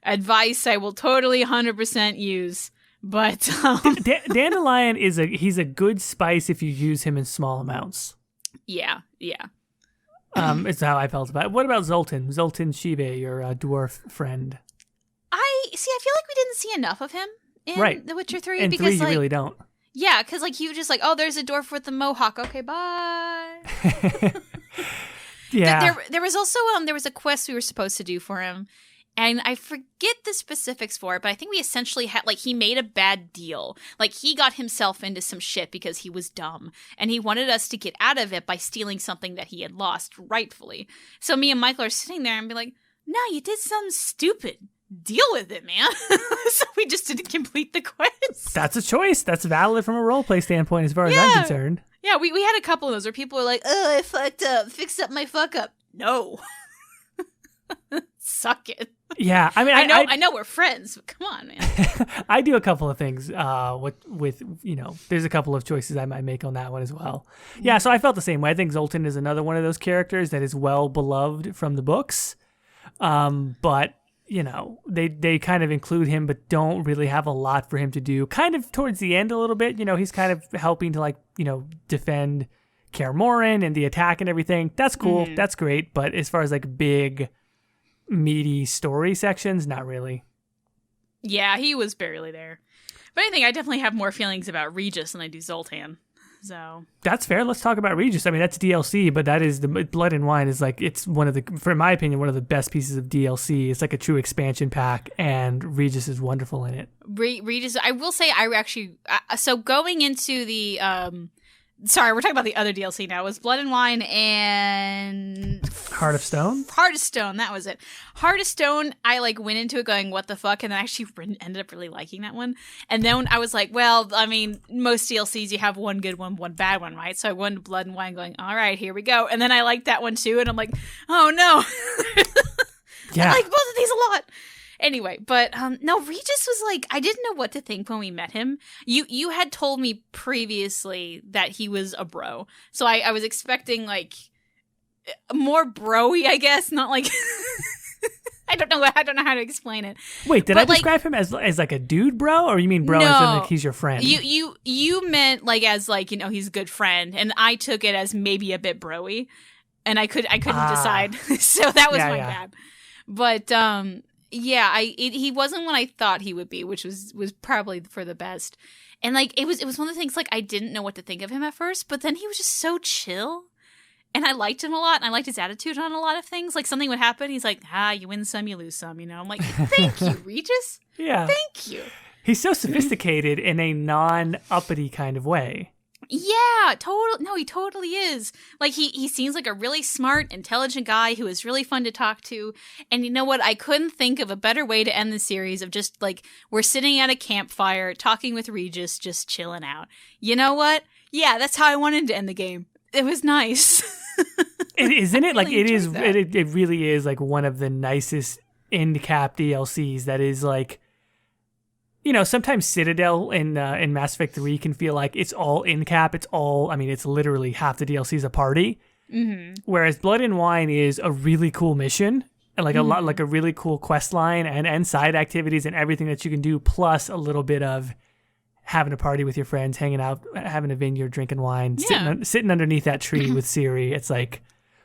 advice. I will totally 100% use. But Dandelion he's a good spice if you use him in small amounts. Yeah. It's how I felt about it. What about Zoltan Shive, your dwarf friend? I feel like we didn't see enough of him in The Witcher 3. In because 3, you really don't. Yeah, because you just oh, there's a dwarf with the mohawk. Okay, bye. Yeah. There was also there was a quest we were supposed to do for him. And I forget the specifics for it, but I think we essentially had, he made a bad deal. He got himself into some shit because he was dumb. And he wanted us to get out of it by stealing something that he had lost, rightfully. So me and Michael are sitting there and be like, no, you did something stupid. Deal with it, man. So we just didn't complete the quest. That's a choice. That's valid from a roleplay standpoint as far as I'm concerned. Yeah, we had a couple of those where people were like, oh, I fucked up. Fix up my fuck up. No. Suck it. Yeah, I mean, I know we're friends, but come on, man. I do a couple of things with there's a couple of choices I might make on that one as well. Yeah, so I felt the same way. I think Zoltan is another one of those characters that is well beloved from the books, but they kind of include him, but don't really have a lot for him to do. Kind of towards the end a little bit, he's kind of helping to defend Kaer Morhen and the attack and everything. That's cool. Mm-hmm. That's great. But as far as big meaty story sections, not really. Yeah, he was barely there. But I think I definitely have more feelings about Regis than I do Zoltan. So that's fair. Let's talk about Regis. I mean, that's DLC, but that is the Blood and Wine is it's one of the, for my opinion, one of the best pieces of DLC. It's like a true expansion pack, and Regis is wonderful in it. Regis, I will say, I actually so going into the sorry, we're talking about the other DLC now. It was Blood and Wine and Heart of Stone? Heart of Stone, that was it. Heart of Stone, I went into it going, what the fuck? And then I actually ended up really liking that one. And then I was like, well, I mean, most DLCs, you have one good one, one bad one, right? So I went to Blood and Wine going, all right, here we go. And then I liked that one too. And I'm like, oh no. Yeah. I like both of these a lot. Anyway, but no, Regis was I didn't know what to think when we met him. You had told me previously that he was a bro. So I was expecting more bro-y, I guess, not I don't know how to explain it. Wait, did I describe him as a dude bro, or you mean bro as in he's your friend? You meant as he's a good friend, and I took it as maybe a bit bro-y, and I couldn't decide. So that was my bad. But yeah, he wasn't what I thought he would be, which was probably for the best. And it was one of the things I didn't know what to think of him at first, but then he was just so chill. And I liked him a lot, and I liked his attitude on a lot of things. Something would happen, he's like, you win some, you lose some, I'm like, thank you, Regis. Yeah. Thank you. He's so sophisticated in a non-uppity kind of way. Yeah, no, he totally is. He seems like a really smart, intelligent guy who is really fun to talk to. And you know what? I couldn't think of a better way to end the series of just we're sitting at a campfire talking with Regis, just chilling out. You know what? Yeah, that's how I wanted to end the game. It was nice. Isn't it? It really is one of the nicest end cap DLCs that is sometimes Citadel in Mass Effect 3 can feel like it's all in cap. It's literally half the DLC is a party. Mm-hmm. Whereas Blood and Wine is a really cool mission and a really cool quest line and side activities and everything that you can do, plus a little bit of having a party with your friends, hanging out, having a vineyard, drinking wine, sitting underneath that tree with Ciri. It's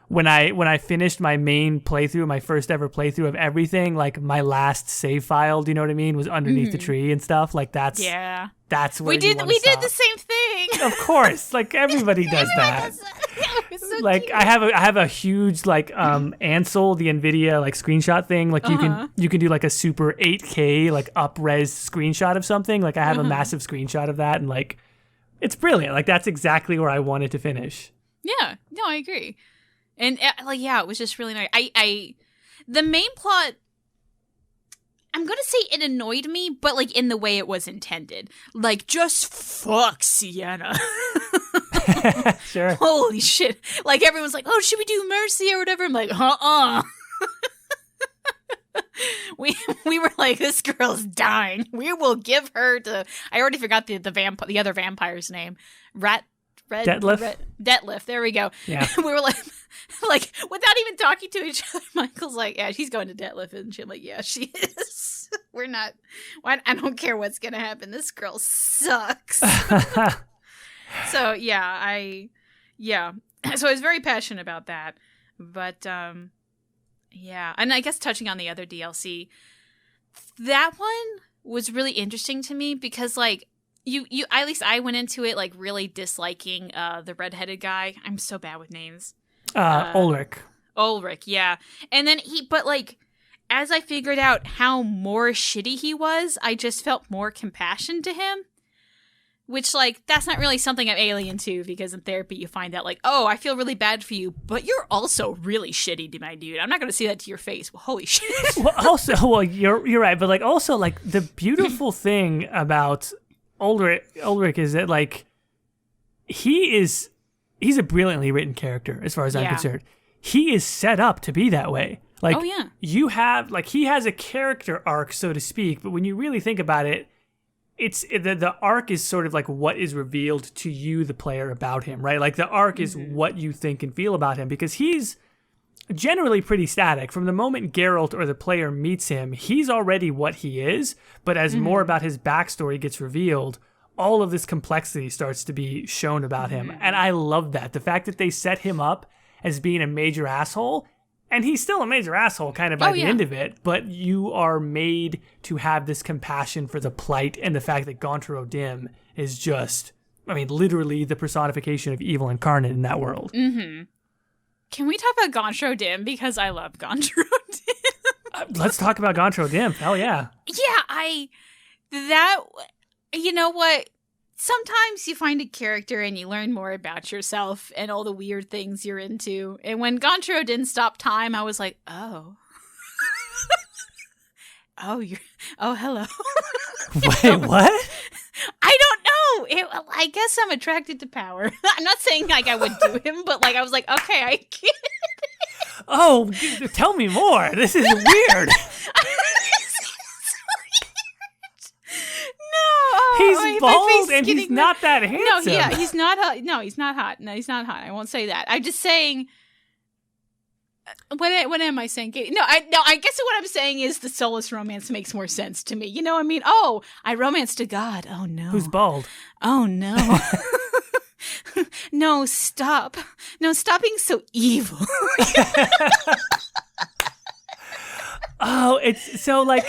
when I finished my main playthrough, my first ever playthrough of everything, like my last save file, do you know what I mean, was underneath the tree and stuff. Like that's where we did the same thing. Of course, like everybody does that. It was so like cute. I have a huge like Ansel, the NVIDIA like screenshot thing. Like you can do like a super 8K like up-res screenshot of something. Like I have a massive screenshot of that, and like it's brilliant. Like that's exactly where I wanted to finish. Yeah, no, I agree. And like, yeah, it was just really nice. The main plot, I'm gonna say it annoyed me, but like in the way it was intended. Like, just fuck Sienna. Sure. Holy shit! Like everyone's like, "Oh, should we do Mercy or whatever?" I'm like, We were like, this girl's dying. We will give her to. I already forgot the other vampire's name. Detlef. There we go. Yeah. We were like without even talking to each other, Michael's like, yeah, she's going to Detlef, and she's like, yeah, she is. We're not. I don't care what's gonna happen. This girl sucks. So yeah, So I was very passionate about that, but yeah, and I guess touching on the other DLC, that one was really interesting to me because like. You at least I went into it like really disliking the redheaded guy. I'm so bad with names. Ulrich, yeah. And then but like as I figured out how more shitty he was, I just felt more compassion to him. Which like that's not really something I'm alien to, because in therapy you find out like, oh, I feel really bad for you, but you're also really shitty to my dude. I'm not gonna say that to your face. Well, holy shit. Well, you're right, but like also like the beautiful thing about Ulrich is that like he's a brilliantly written character as far as I'm concerned. He is set up to be that way. Like you have like he has a character arc, so to speak, but when you really think about it, it's the arc is sort of like what is revealed to you, the player, about him, right? Like the arc is what you think and feel about him, because he's generally pretty static. From the moment Geralt or the player meets him, he's already what he is, but as more about his backstory gets revealed, all of this complexity starts to be shown about him. And I love that. The fact that they set him up as being a major asshole, and he's still a major asshole kind of by the end of it, but you are made to have this compassion for the plight and the fact that Gaunter O'Dim is just, I mean, literally the personification of evil incarnate in that world. Mm-hmm. Can we talk about Gaunter O'Dim? Because I love Gaunter O'Dim. Let's talk about Gaunter O'Dim. Hell yeah. Yeah, you know what? Sometimes you find a character and you learn more about yourself and all the weird things you're into. And when Gaunter O'Dim stopped time, I was like, oh. Hello. Wait, what? I don't know. I guess I'm attracted to power. I'm not saying like I would do him, but like I was like, okay, I get it. Oh, tell me more. This is weird. He's bald and he's not that handsome. No, he's not hot. No, he's not hot. I won't say that. I'm just saying. What am I saying? No, I guess what I'm saying is the soulless romance makes more sense to me. You know what I mean? Oh, I romanced a god. Oh, no. Who's bald? Oh, no. No, stop. No, stop being so evil. Oh, it's so like...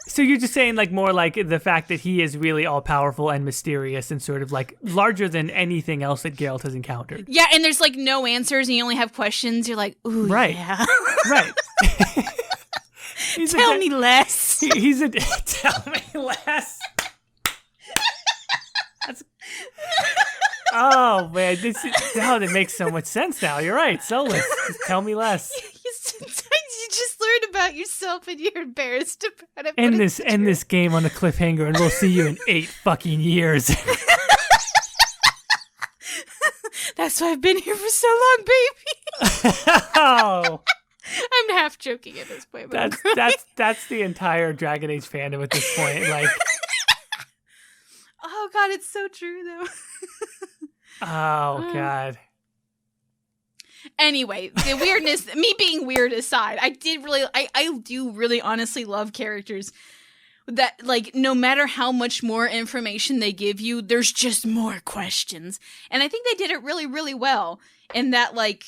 So you're just saying like more like the fact that he is really all powerful and mysterious and sort of like larger than anything else that Geralt has encountered. Yeah, and there's like no answers and you only have questions. You're like, ooh, right. Yeah. Right. Tell me less. Tell me less. That's... Oh man, that makes so much sense now. You're right. Soulless. Just tell me less. You just learned about yourself and you're embarrassed about it. End this game on a cliffhanger, and we'll see you in 8 fucking years. That's why I've been here for so long, baby. Oh. I'm half joking at this point. But that's the entire Dragon Age fandom at this point. Like, oh god, it's so true though. Oh god. Anyway, the weirdness, me being weird aside, I do really honestly love characters that, like, no matter how much more information they give you, there's just more questions. And I think they did it really, really well in that, like,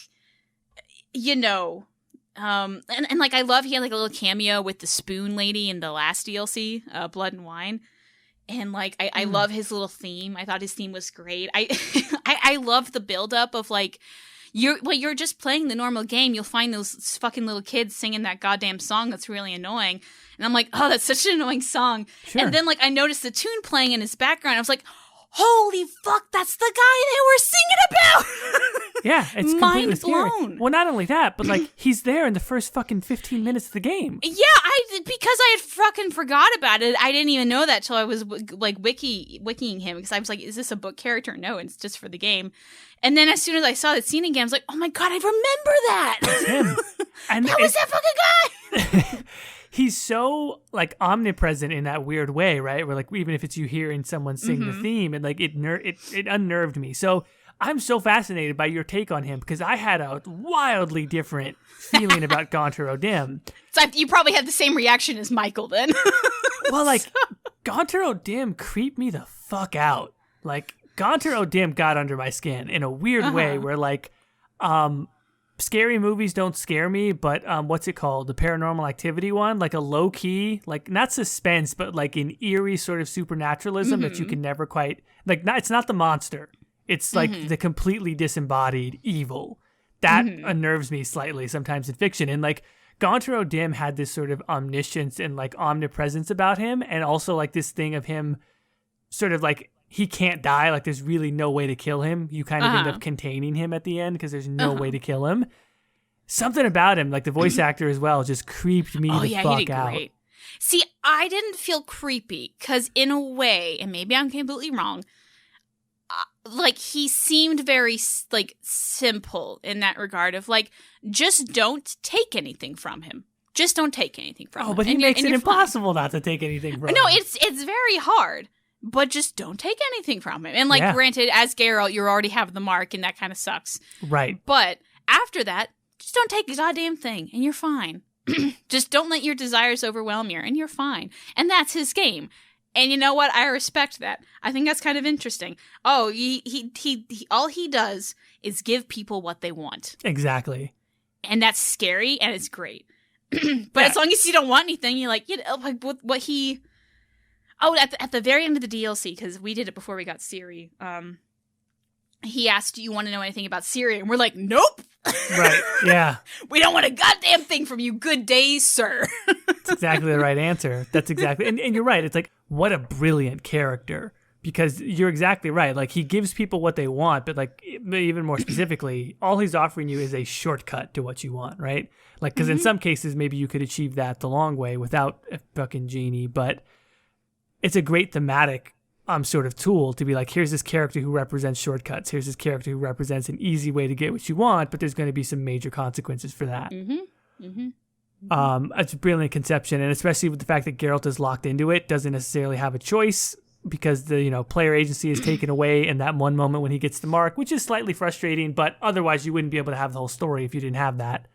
you know, and like I love he had like a little cameo with the spoon lady in the last DLC, Blood and Wine. And like I love his little theme. I thought his theme was great. I love the buildup of like you're just playing the normal game. You'll find those fucking little kids singing that goddamn song that's really annoying. And I'm like, oh, that's such an annoying song. Sure. And then like I noticed the tune playing in his background. I was like, holy fuck, that's the guy they were singing about. Yeah, it's completely scary. Blown. Well, not only that, but like he's there in the first fucking 15 minutes of the game. Yeah, because I had fucking forgot about it. I didn't even know that till I was like wikiing him, because I was like, is this a book character? No, it's just for the game. And then as soon as I saw that scene again, I was like, oh my god, I remember that. That's him. And that was that fucking guy. He's so like omnipresent in that weird way, right? Where like even if it's you hearing someone sing the theme, and like it unnerved me. So I'm so fascinated by your take on him, because I had a wildly different feeling about Gaunter O'Dim. So you probably had the same reaction as Michael then. Well, like Gaunter O'Dim creeped me the fuck out. Like Gaunter O'Dim got under my skin in a weird way, where like scary movies don't scare me, but what's it called? The Paranormal Activity one? Like a low key, like not suspense, but like an eerie sort of supernaturalism that you can never quite like. It's not the monster. It's like the completely disembodied evil. That unnerves me slightly sometimes in fiction. And like Gaunter O'Dim had this sort of omniscience and like omnipresence about him, and also like this thing of him sort of like he can't die. Like there's really no way to kill him. You kind of end up containing him at the end because there's no way to kill him. Something about him, like the voice actor as well, just creeped me the fuck he did out. Great. See, I didn't feel creepy because in a way, and maybe I'm completely wrong, like he seemed very like simple in that regard of like, just don't take anything from him. Just don't take anything from him. Oh, but he makes it impossible not to take anything from him. No, it's very hard, but just don't take anything from him. And like, granted, as Geralt, you already have the mark, and that kind of sucks. Right. But after that, just don't take a goddamn thing, and you're fine. Just don't let your desires overwhelm you, and you're fine. And that's his game. And you know what? I respect that. I think that's kind of interesting. Oh, he all he does is give people what they want. Exactly. And that's scary, and it's great. But as long as you don't want anything, you're like, you know, like what he. Oh, at the very end of the DLC, because we did it before we got Ciri. He asked, "Do you want to know anything about Ciri?" And we're like, "Nope." Right. Yeah. We don't want a goddamn thing from you. Good day, sir. That's exactly the right answer. That's exactly, and you're right. It's like, what a brilliant character, because you're exactly right. Like he gives people what they want, but like even more specifically, all he's offering you is a shortcut to what you want, right? Like, because in some cases, maybe you could achieve that the long way without a fucking genie, but it's a great thematic sort of tool to be like, here's this character who represents shortcuts. Here's this character who represents an easy way to get what you want, but there's going to be some major consequences for that. It's a brilliant conception, and especially with the fact that Geralt is locked into it, doesn't necessarily have a choice because the player agency is taken away in that one moment when he gets the mark, which is slightly frustrating, but otherwise you wouldn't be able to have the whole story if you didn't have that.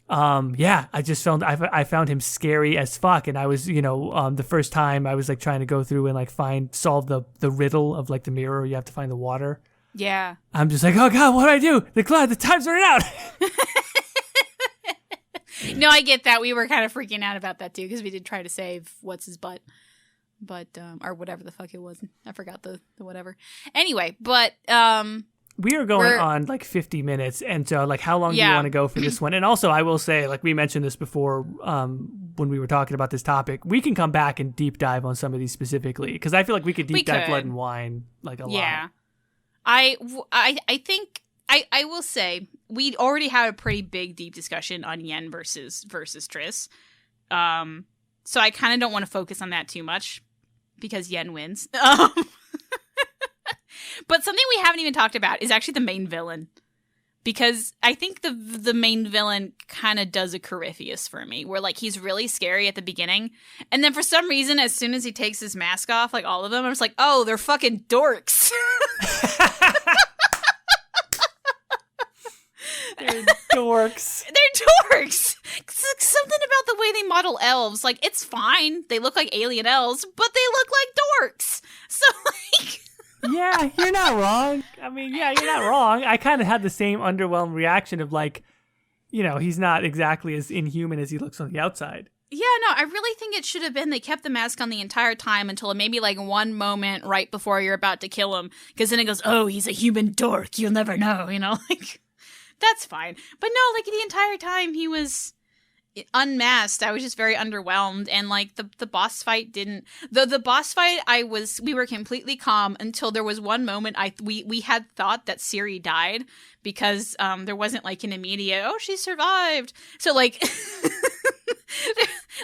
I just found I found him scary as fuck, and I was the first time I was like trying to go through and like solve the riddle of like the mirror. You have to find the water. Yeah. I'm just like, oh god, what do I do? The time's running out. No, I get that. We were kind of freaking out about that too, because we did try to save what's his butt, but or whatever the fuck it was. I forgot the whatever. Anyway, but we are going on like 50 minutes, and so like, how long do you want to go for this one? And also, I will say, like we mentioned this before when we were talking about this topic, we can come back and deep dive on some of these specifically, because I feel like we could deep dive Blood and Wine like a lot. Yeah, I think I will say we'd already had a pretty big deep discussion on Yen versus Triss, so I kind of don't want to focus on that too much because Yen wins. But something we haven't even talked about is actually the main villain, because I think the main villain kind of does a Corypheus for me, where like he's really scary at the beginning, and then for some reason, as soon as he takes his mask off, like all of them, I'm just like, oh, they're fucking dorks. They're dorks. They're dorks. Something about the way they model elves, like it's fine. They look like alien elves, but they look like dorks. So like. Yeah, you're not wrong. I mean, yeah, you're not wrong. I kind of had the same underwhelmed reaction of like, he's not exactly as inhuman as he looks on the outside. Yeah, no, I really think it should have been they kept the mask on the entire time until maybe like one moment right before you're about to kill him. Because then it goes, oh, he's a human dork. You'll never know, like, that's fine. But no, like the entire time he was unmasked, I was just very underwhelmed. And like the boss fight didn't, the boss fight, we were completely calm until there was one moment we had thought that Ciri died because there wasn't like an immediate, oh, she survived. So like...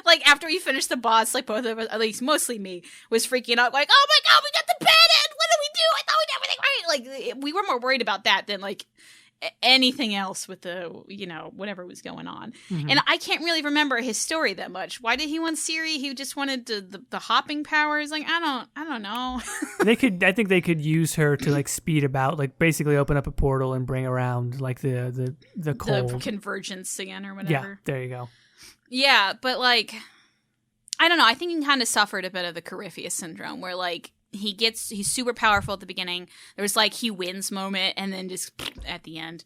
like after we finished the boss, like both of us, at least mostly me, was freaking out like, oh my god, we got the pen in, what do we do? I thought we did everything right. Like we were more worried about that than like anything else with the whatever was going on. And I can't really remember his story that much. Why did he want Ciri? He just wanted the hopping powers. Like I don't know. I think they could use her to like speed about, like basically open up a portal and bring around like the cold. The convergence again or whatever. Yeah, there you go. Yeah, but like, I don't know. I think he kind of suffered a bit of the Corypheus syndrome, where like he's super powerful at the beginning. There was like he wins moment, and then just at the end.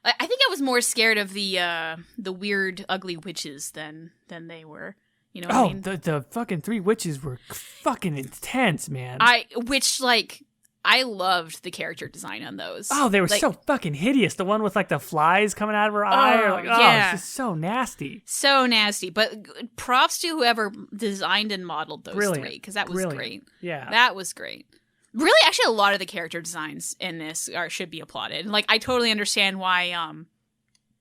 I think I was more scared of the weird, ugly witches than they were. You know what I mean? The fucking 3 witches were fucking intense, man. I loved the character design on those. Oh, they were so fucking hideous. The one with like the flies coming out of her eye. Yeah. It's just so nasty. So nasty. But props to whoever designed and modeled those 3, because that was great. Yeah. That was great. Really, actually, a lot of the character designs in this should be applauded. Like, I totally understand why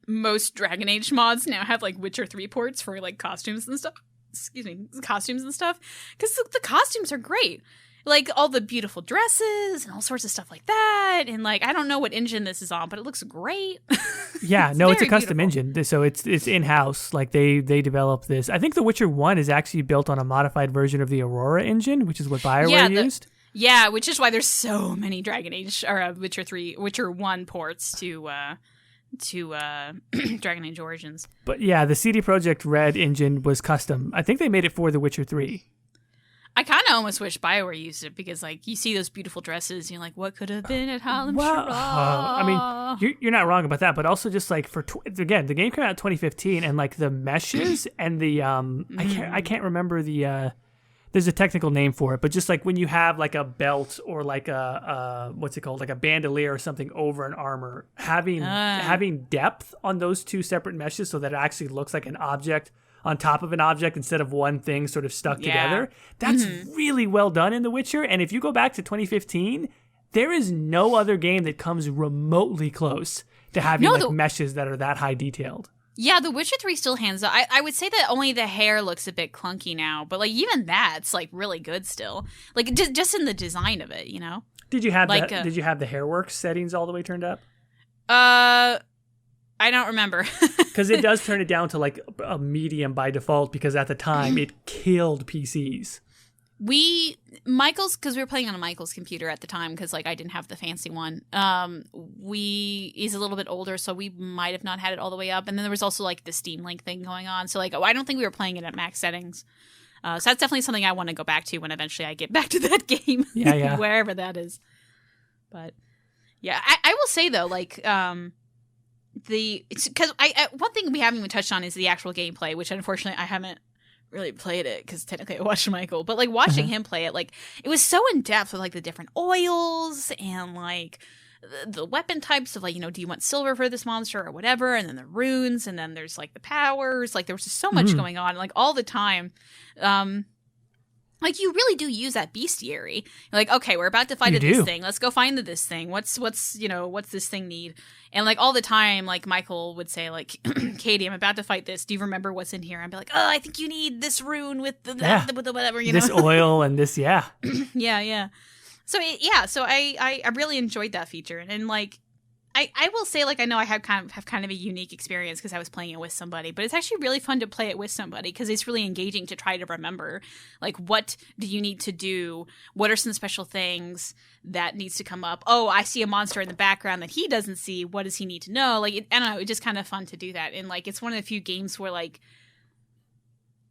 most Dragon Age mods now have like Witcher 3 ports for like costumes and stuff. Costumes and stuff. Because the costumes are great. Like, all the beautiful dresses and all sorts of stuff like that. And, like, I don't know what engine this is on, but it looks great. Yeah, it's a custom engine. So it's in-house. Like, they developed this. I think The Witcher 1 is actually built on a modified version of the Aurora engine, which is what Bioware used. Yeah, which is why there's so many Dragon Age, or Witcher 1 ports to Dragon Age Origins. But, yeah, the CD Projekt Red engine was custom. I think they made it for The Witcher 3. I kind of almost wish Bioware used it because, like, you see those beautiful dresses, and you're like, what could have been at Harlem Shira? I mean, you're not wrong about that, but also just like again, the game came out in 2015, and like the meshes and the I can't remember the there's a technical name for it, but just like when you have like a belt or like a what's it called, like a bandolier or something over an armor, having depth on those 2 separate meshes so that it actually looks like an object on top of an object instead of one thing sort of stuck together. That's really well done in The Witcher. And if you go back to 2015, there is no other game that comes remotely close to having meshes that are that high detailed. Yeah, The Witcher 3 still hands up. I would say that only the hair looks a bit clunky now, but like even that's like really good still. Like just in the design of it, Did you have did you have the Hairworks settings all the way turned up? I don't remember. Because it does turn it down to like a medium by default, because at the time it killed PCs. Because we were playing on a Michael's computer at the time, because like I didn't have the fancy one. He's a little bit older, so we might have not had it all the way up. And then there was also like the Steam Link thing going on. So like, I don't think we were playing it at max settings. So that's definitely something I want to go back to when eventually I get back to that game. Yeah. Wherever that is. But yeah, I will say though, like, because one thing we haven't even touched on is the actual gameplay, which unfortunately I haven't really played it because technically I watched Michael, but like watching him play it, like it was so in depth with like the different oils and like the weapon types of like, do you want silver for this monster or whatever, and then the runes, and then there's like the powers, like there was just so much going on like all the time. Like, you really do use that bestiary. You're like, okay, we're about to fight this thing. Let's go find this thing. What's this thing need? And, like, all the time, like, Michael would say, like, Caitie, I'm about to fight this. Do you remember what's in here? I'd be like, oh, I think you need this rune with the whatever, This oil and this, yeah. So, so I really enjoyed that feature. And like, I will say, like, I know I have kind of a unique experience because I was playing it with somebody, but it's actually really fun to play it with somebody because it's really engaging to try to remember, like, what do you need to do? What are some special things that needs to come up? Oh, I see a monster in the background that he doesn't see. What does he need to know? Like, I don't know. It's just kind of fun to do that. And, like, it's one of the few games where, like,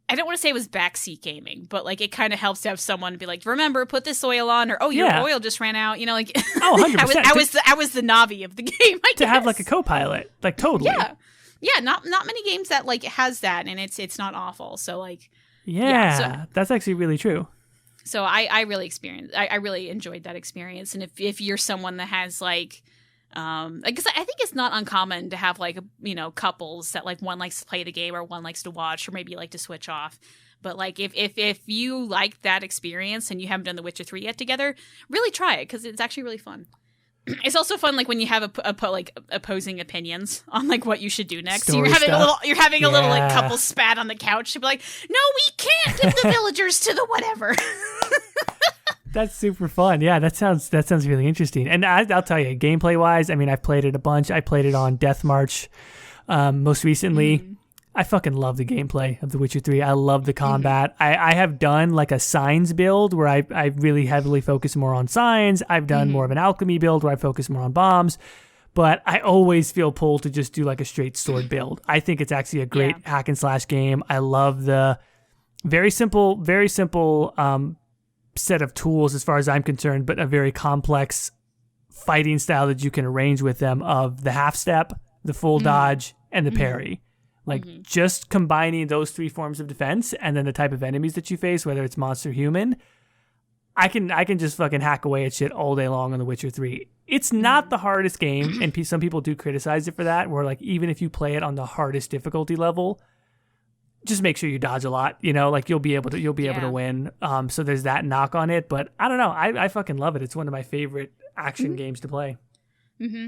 I don't want to say it was backseat gaming, but like it kind of helps to have someone be like, remember, put this oil on, or your oil just ran out. Like, 100%. I was the Navi of the game. I guess. To have like a co-pilot, like totally. Yeah, not many games that like has that, and it's not awful. So like, that's actually really true. So I really I really enjoyed that experience. And if you're someone that has like, because I think it's not uncommon to have like, you know, couples that like one likes to play the game or one likes to watch or maybe like to switch off. But like if you like that experience and you haven't done The Witcher 3 yet together, really try it because it's actually really fun. It's also fun like when you have like opposing opinions on like what you should do next. So you're having a little like couple spat on the couch. You'll be like, no, we can't give the villagers to the whatever. That's super fun. Yeah, that sounds really interesting. And I'll tell you, gameplay wise, I mean, I've played it a bunch. I played it on Death March most recently. Mm-hmm. I fucking love the gameplay of The Witcher 3. I love the combat. Mm-hmm. I have done like a signs build where I really heavily focus more on signs. I've done more of an alchemy build where I focus more on bombs. But I always feel pulled to just do like a straight sword build. I think it's actually a great hack and slash game. I love the very simple set of tools as far as I'm concerned, but a very complex fighting style that you can arrange with them of the half step, the full dodge, and the parry. Like just combining those three forms of defense and then the type of enemies that you face, whether it's monster, human, I can just fucking hack away at shit all day long on The Witcher 3. It's not the hardest game, and some people do criticize it for that, where like even if you play it on the hardest difficulty level, just make sure you dodge a lot, you know, like you'll be able to win. So there's that knock on it, but I don't know. I fucking love it. It's one of my favorite action games to play. Mm-hmm.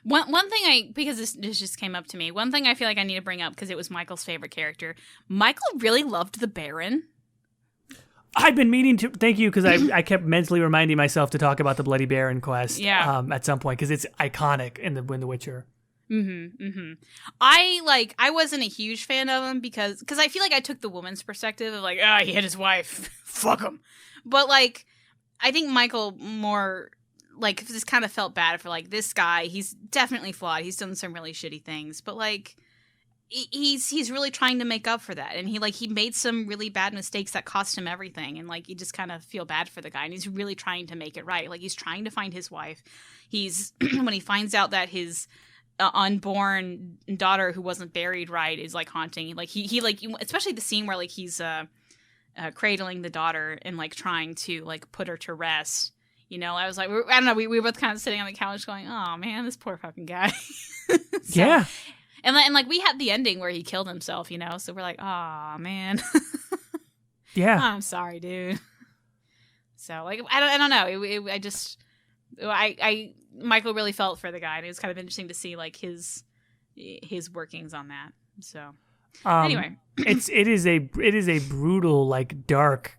One thing because this just came up to me, one thing I feel like I need to bring up because it was Michael's favorite character. Michael really loved the Baron. I've been meaning to, thank you, because I kept mentally reminding myself to talk about the Bloody Baron quest at some point, because it's iconic in The Witcher. I wasn't a huge fan of him because I feel like I took the woman's perspective of like, he hit his wife, fuck him. But like, I think Michael more like just kind of felt bad for like this guy. He's definitely flawed. He's done some really shitty things, but like he's really trying to make up for that. And he made some really bad mistakes that cost him everything. And like, you just kind of feel bad for the guy, and he's really trying to make it right. Like he's trying to find his wife. He's when he finds out that his unborn daughter who wasn't buried right is like haunting. Like he like, especially the scene where like he's cradling the daughter and like trying to like put her to rest. You know, I was like, I don't know, we were both kind of sitting on the couch going, oh man, this poor fucking guy. Yeah. And like we had the ending where he killed himself, you know, so we're like, oh man. Yeah. I'm sorry, dude. So like, I don't know. I Michael really felt for the guy, and it was kind of interesting to see like his workings on that. So anyway, it is a brutal, like dark,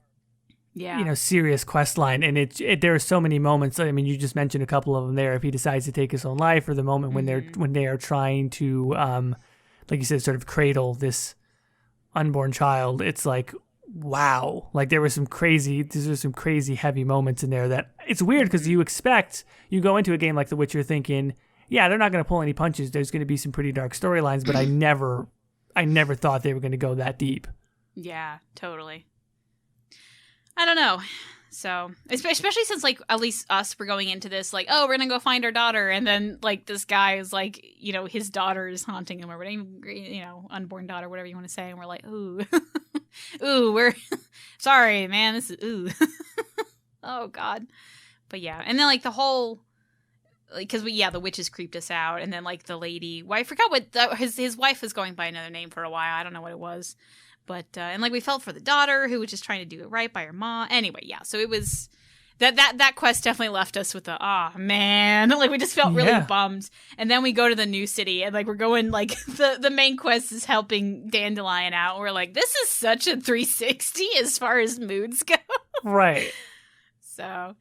you know, serious quest line, and there are so many moments. I mean, you just mentioned a couple of them there. If he decides to take his own life, or the moment when they are trying to, like you said, sort of cradle this unborn child, it's like, wow. Like there were some crazy heavy moments in there that it's weird because you go into a game like The Witcher thinking, yeah, they're not going to pull any punches. There's going to be some pretty dark storylines, but I never thought they were going to go that deep. Yeah, totally. I don't know. So, especially since, like, at least us were going into this, like, oh, we're going to go find our daughter. And then, like, this guy is, like, you know, his daughter is haunting him or whatever, you know, unborn daughter, whatever you want to say. And we're like, ooh, ooh, we're sorry, man. This is, ooh. Oh, God. But, yeah. And then, like, the whole, like, because the witches creeped us out. And then, like, the lady, well, I forgot what, his wife was going by another name for a while. I don't know what it was. But, and like we felt for the daughter who was just trying to do it right by her mom. Anyway, yeah. So it was, that quest definitely left us with the, man. Like we just felt really bummed. And then we go to the new city and like we're going, like the main quest is helping Dandelion out. We're like, this is such a 360 as far as moods go. Right. So,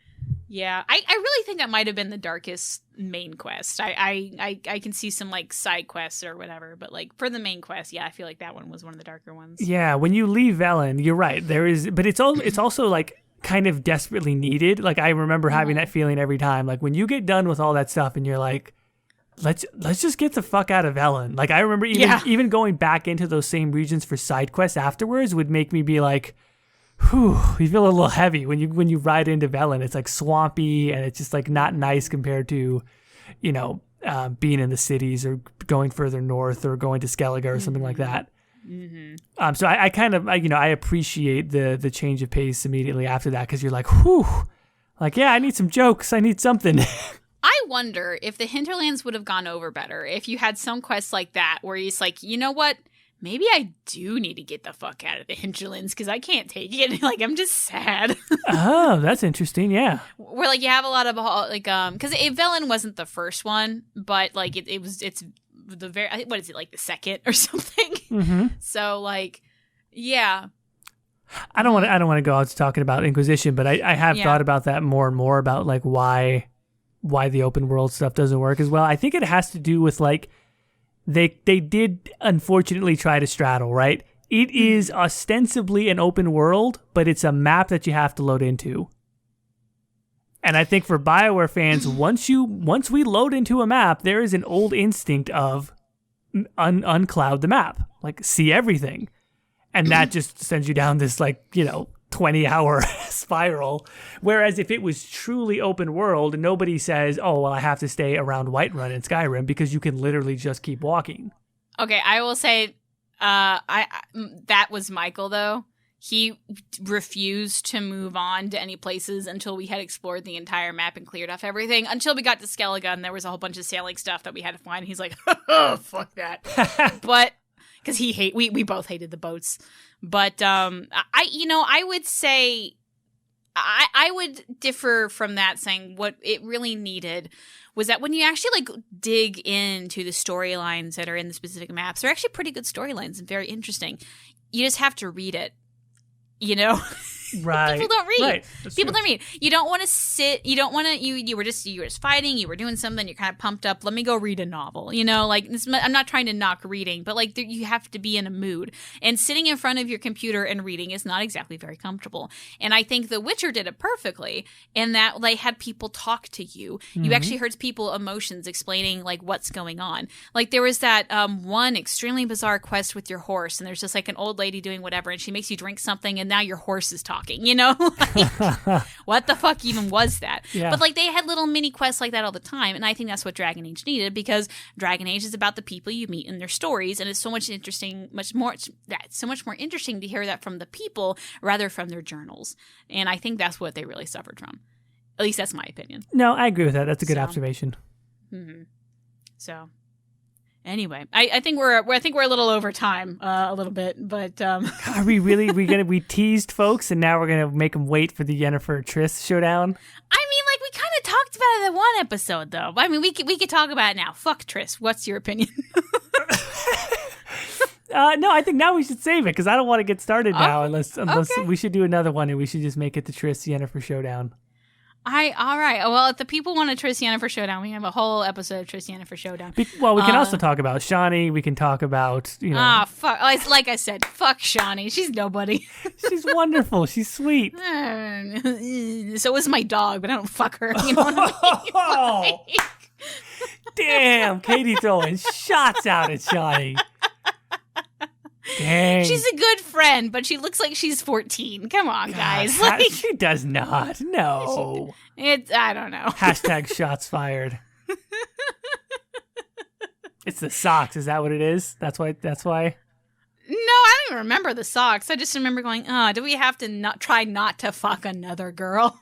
yeah. I really think that might have been the darkest main quest. I can see some like side quests or whatever, but like for the main quest, yeah, I feel like that one was one of the darker ones. Yeah, when you leave Velen, you're right. There is, but it's also like kind of desperately needed. Like I remember having that feeling every time. Like when you get done with all that stuff and you're like, let's just get the fuck out of Velen. Like I remember even going back into those same regions for side quests afterwards would make me be like, whew, you feel a little heavy when you ride into Velen. It's like swampy and it's just like not nice compared to, you know, being in the cities or going further north or going to Skellige or something like that. Mm-hmm. So I kind of, I appreciate the change of pace immediately after that, because you're like, whew, like, yeah, I need some jokes. I need something. I wonder if the Hinterlands would have gone over better if you had some quests like that where he's like, you know what? Maybe I do need to get the fuck out of the Hinterlands because I can't take it. Like, I'm just sad. Oh, that's interesting. Yeah. Where, like, you have a lot of, like, because Velen wasn't the first one, but, like, it's the very, what is it, like the second or something? Mm-hmm. So, like, yeah. I don't want to go out talking about Inquisition, but I have thought about that more and more about, like, why the open world stuff doesn't work as well. I think it has to do with, like, they did unfortunately try to straddle, right? It is ostensibly an open world, but it's a map that you have to load into. And I think for Bioware fans, once we load into a map, there is an old instinct of uncloud the map, like see everything. And that just sends you down this, like, 20-hour spiral. Whereas if it was truly open world, nobody says, oh, well, I have to stay around Whiterun in Skyrim, because you can literally just keep walking. Okay, I will say that was Michael, though. He refused to move on to any places until we had explored the entire map and cleared off everything. Until we got to Skellige, and there was a whole bunch of sailing stuff that we had to find. And he's like, oh, fuck that. But because we both hated the boats. But I would say I would differ from that, saying what it really needed was that when you actually, like, dig into the storylines that are in the specific maps, they're actually pretty good storylines and very interesting. You just have to read it. Right. People don't read. Right. People don't read. You don't want to sit. You don't want to. You were just fighting. You were doing something. You're kind of pumped up. Let me go read a novel. Like, I'm not trying to knock reading, but, like, you have to be in a mood. And sitting in front of your computer and reading is not exactly very comfortable. And I think The Witcher did it perfectly in that they had people talk to you. You actually heard people emotions explaining, like, what's going on. Like, there was that one extremely bizarre quest with your horse, and there's just, like, an old lady doing whatever, and she makes you drink something, and now your horse is talking. Like, what the fuck even was that? Yeah. But, like, they had little mini quests like that all the time, and I think that's what Dragon Age needed, because Dragon Age is about the people you meet in their stories, and it's so much more interesting to hear that from the people rather from their journals. And I think that's what they really suffered from. At least that's my opinion. No, I agree with that. That's a good observation. Mm-hmm. So. Anyway, I think we're a little over time, a little bit, but are we really? We teased folks, and now we're gonna make them wait for the Yennefer Triss showdown. I mean, like, we kind of talked about it in one episode, though. I mean, we could talk about it now. Fuck Triss. What's your opinion? No, I think now we should save it, because I don't want to get started now unless okay. We should do another one, and we should just make it the Triss Yennefer showdown. All right. Well, if the people want a Triss Yennefer showdown, we have a whole episode of Triss Yennefer showdown. We can also talk about Shani. We can talk about, fuck. Like I said, fuck Shani. She's nobody. She's wonderful. She's sweet. So is my dog, but I don't fuck her. You know what I mean? Like... Damn, Caitie throwing shots out at Shani. Dang. She's a good friend, but she looks like she's 14. Come on, guys. Like, she does not. No. I don't know. Hashtag shots fired. It's the socks. Is that what it is? That's why? No, I don't even remember the socks. I just remember going, do we have to try not to fuck another girl?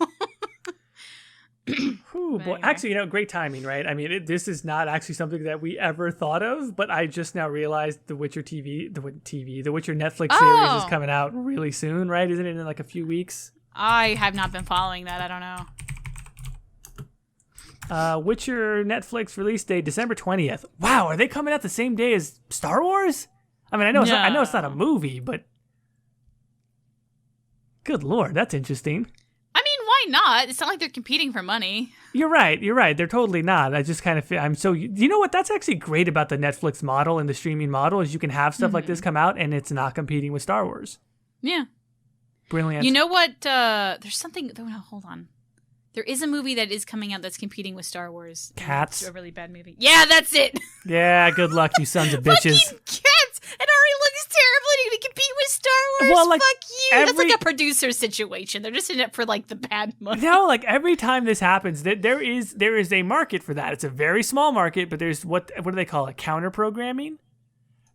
Ooh, boy. Anyway. Actually, great timing, right? I mean, this is not actually something that we ever thought of, but I just now realized the Witcher Netflix series is coming out really soon, right? Isn't it in like a few weeks? I have not been following that. I don't know. Witcher Netflix release date December 20th. Wow, are they coming out the same day as Star Wars? I mean, I know it's not a movie, but good Lord, that's interesting. I mean, why not? It's not like they're competing for money. You're right. They're totally not. I just kind of feel, you know what? That's actually great about the Netflix model and the streaming model is you can have stuff like this come out and it's not competing with Star Wars. Yeah. Brilliant. You know what? There's something, hold on. There is a movie that is coming out that's competing with Star Wars. Cats. It's a really bad movie. Yeah, that's it. Yeah, good luck, you sons of bitches. Fucking Cats. It already looks terrible. You're going to compete with Star Wars. Well, like, fuck you. That's like a producer situation. They're just in it for like the bad money. No, like every time this happens, there is a market for that. It's a very small market, but there's what do they call it? Counter programming,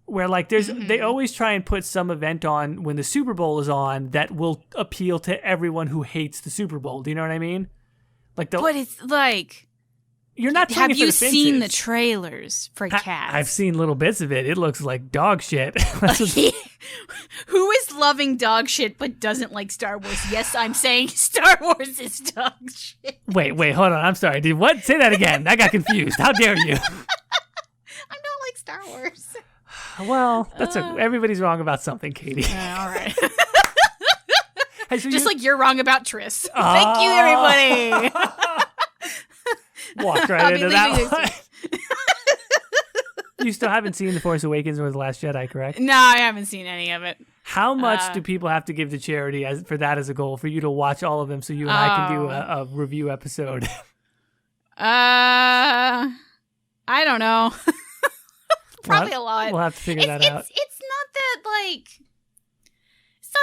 where like they always try and put some event on when the Super Bowl is on that will appeal to everyone who hates the Super Bowl. Do you know what I mean? Like, but it's like. You're not. Have you seen the trailers for Cats? I've seen little bits of it. It looks like dog shit. Who is loving dog shit but doesn't like Star Wars? Yes, I'm saying Star Wars is dog shit. Wait, hold on. I'm sorry, dude. What? Say that again. I got confused. How dare you? I don't like Star Wars. Well, everybody's wrong about something, Caitie. All right. Hey, so just like you're wrong about Triss. Thank you, everybody. Walked right into that one. You still haven't seen The Force Awakens or The Last Jedi, correct? No, I haven't seen any of it. How much do people have to give to charity for that as a goal, for you to watch all of them so you and I can do a review episode? I don't know. Probably a lot. We'll have to figure that out. It's not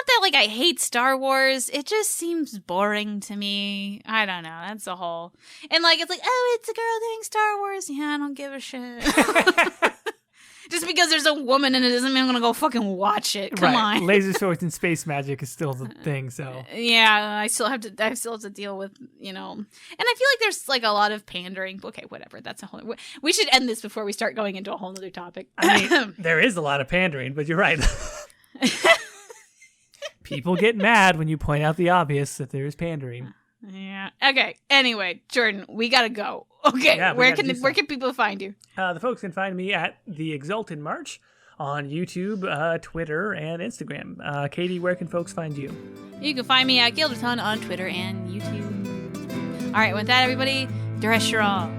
that like I hate Star Wars. It just seems boring to me. I don't know. That's a whole. And like it's like, oh, it's a girl doing Star Wars. Yeah, I don't give a shit. Just because there's a woman in it doesn't mean I'm gonna go fucking watch it. Come on. Laser swords and space magic is still the thing. So yeah, I still have to deal with, you know. And I feel like there's like a lot of pandering. Okay, whatever. That's a whole. We should end this before we start going into a whole other topic. I mean, there is a lot of pandering, but you're right. People get mad when you point out the obvious that there is pandering. Yeah. Okay. Anyway, Jordan, we gotta go. Okay. Yeah, where can people find you? The folks can find me at the Exalted March on YouTube, Twitter, and Instagram. Caitie, where can folks find you? You can find me at Ghildirthalen on Twitter and YouTube. All right. With that, everybody, Dress your all.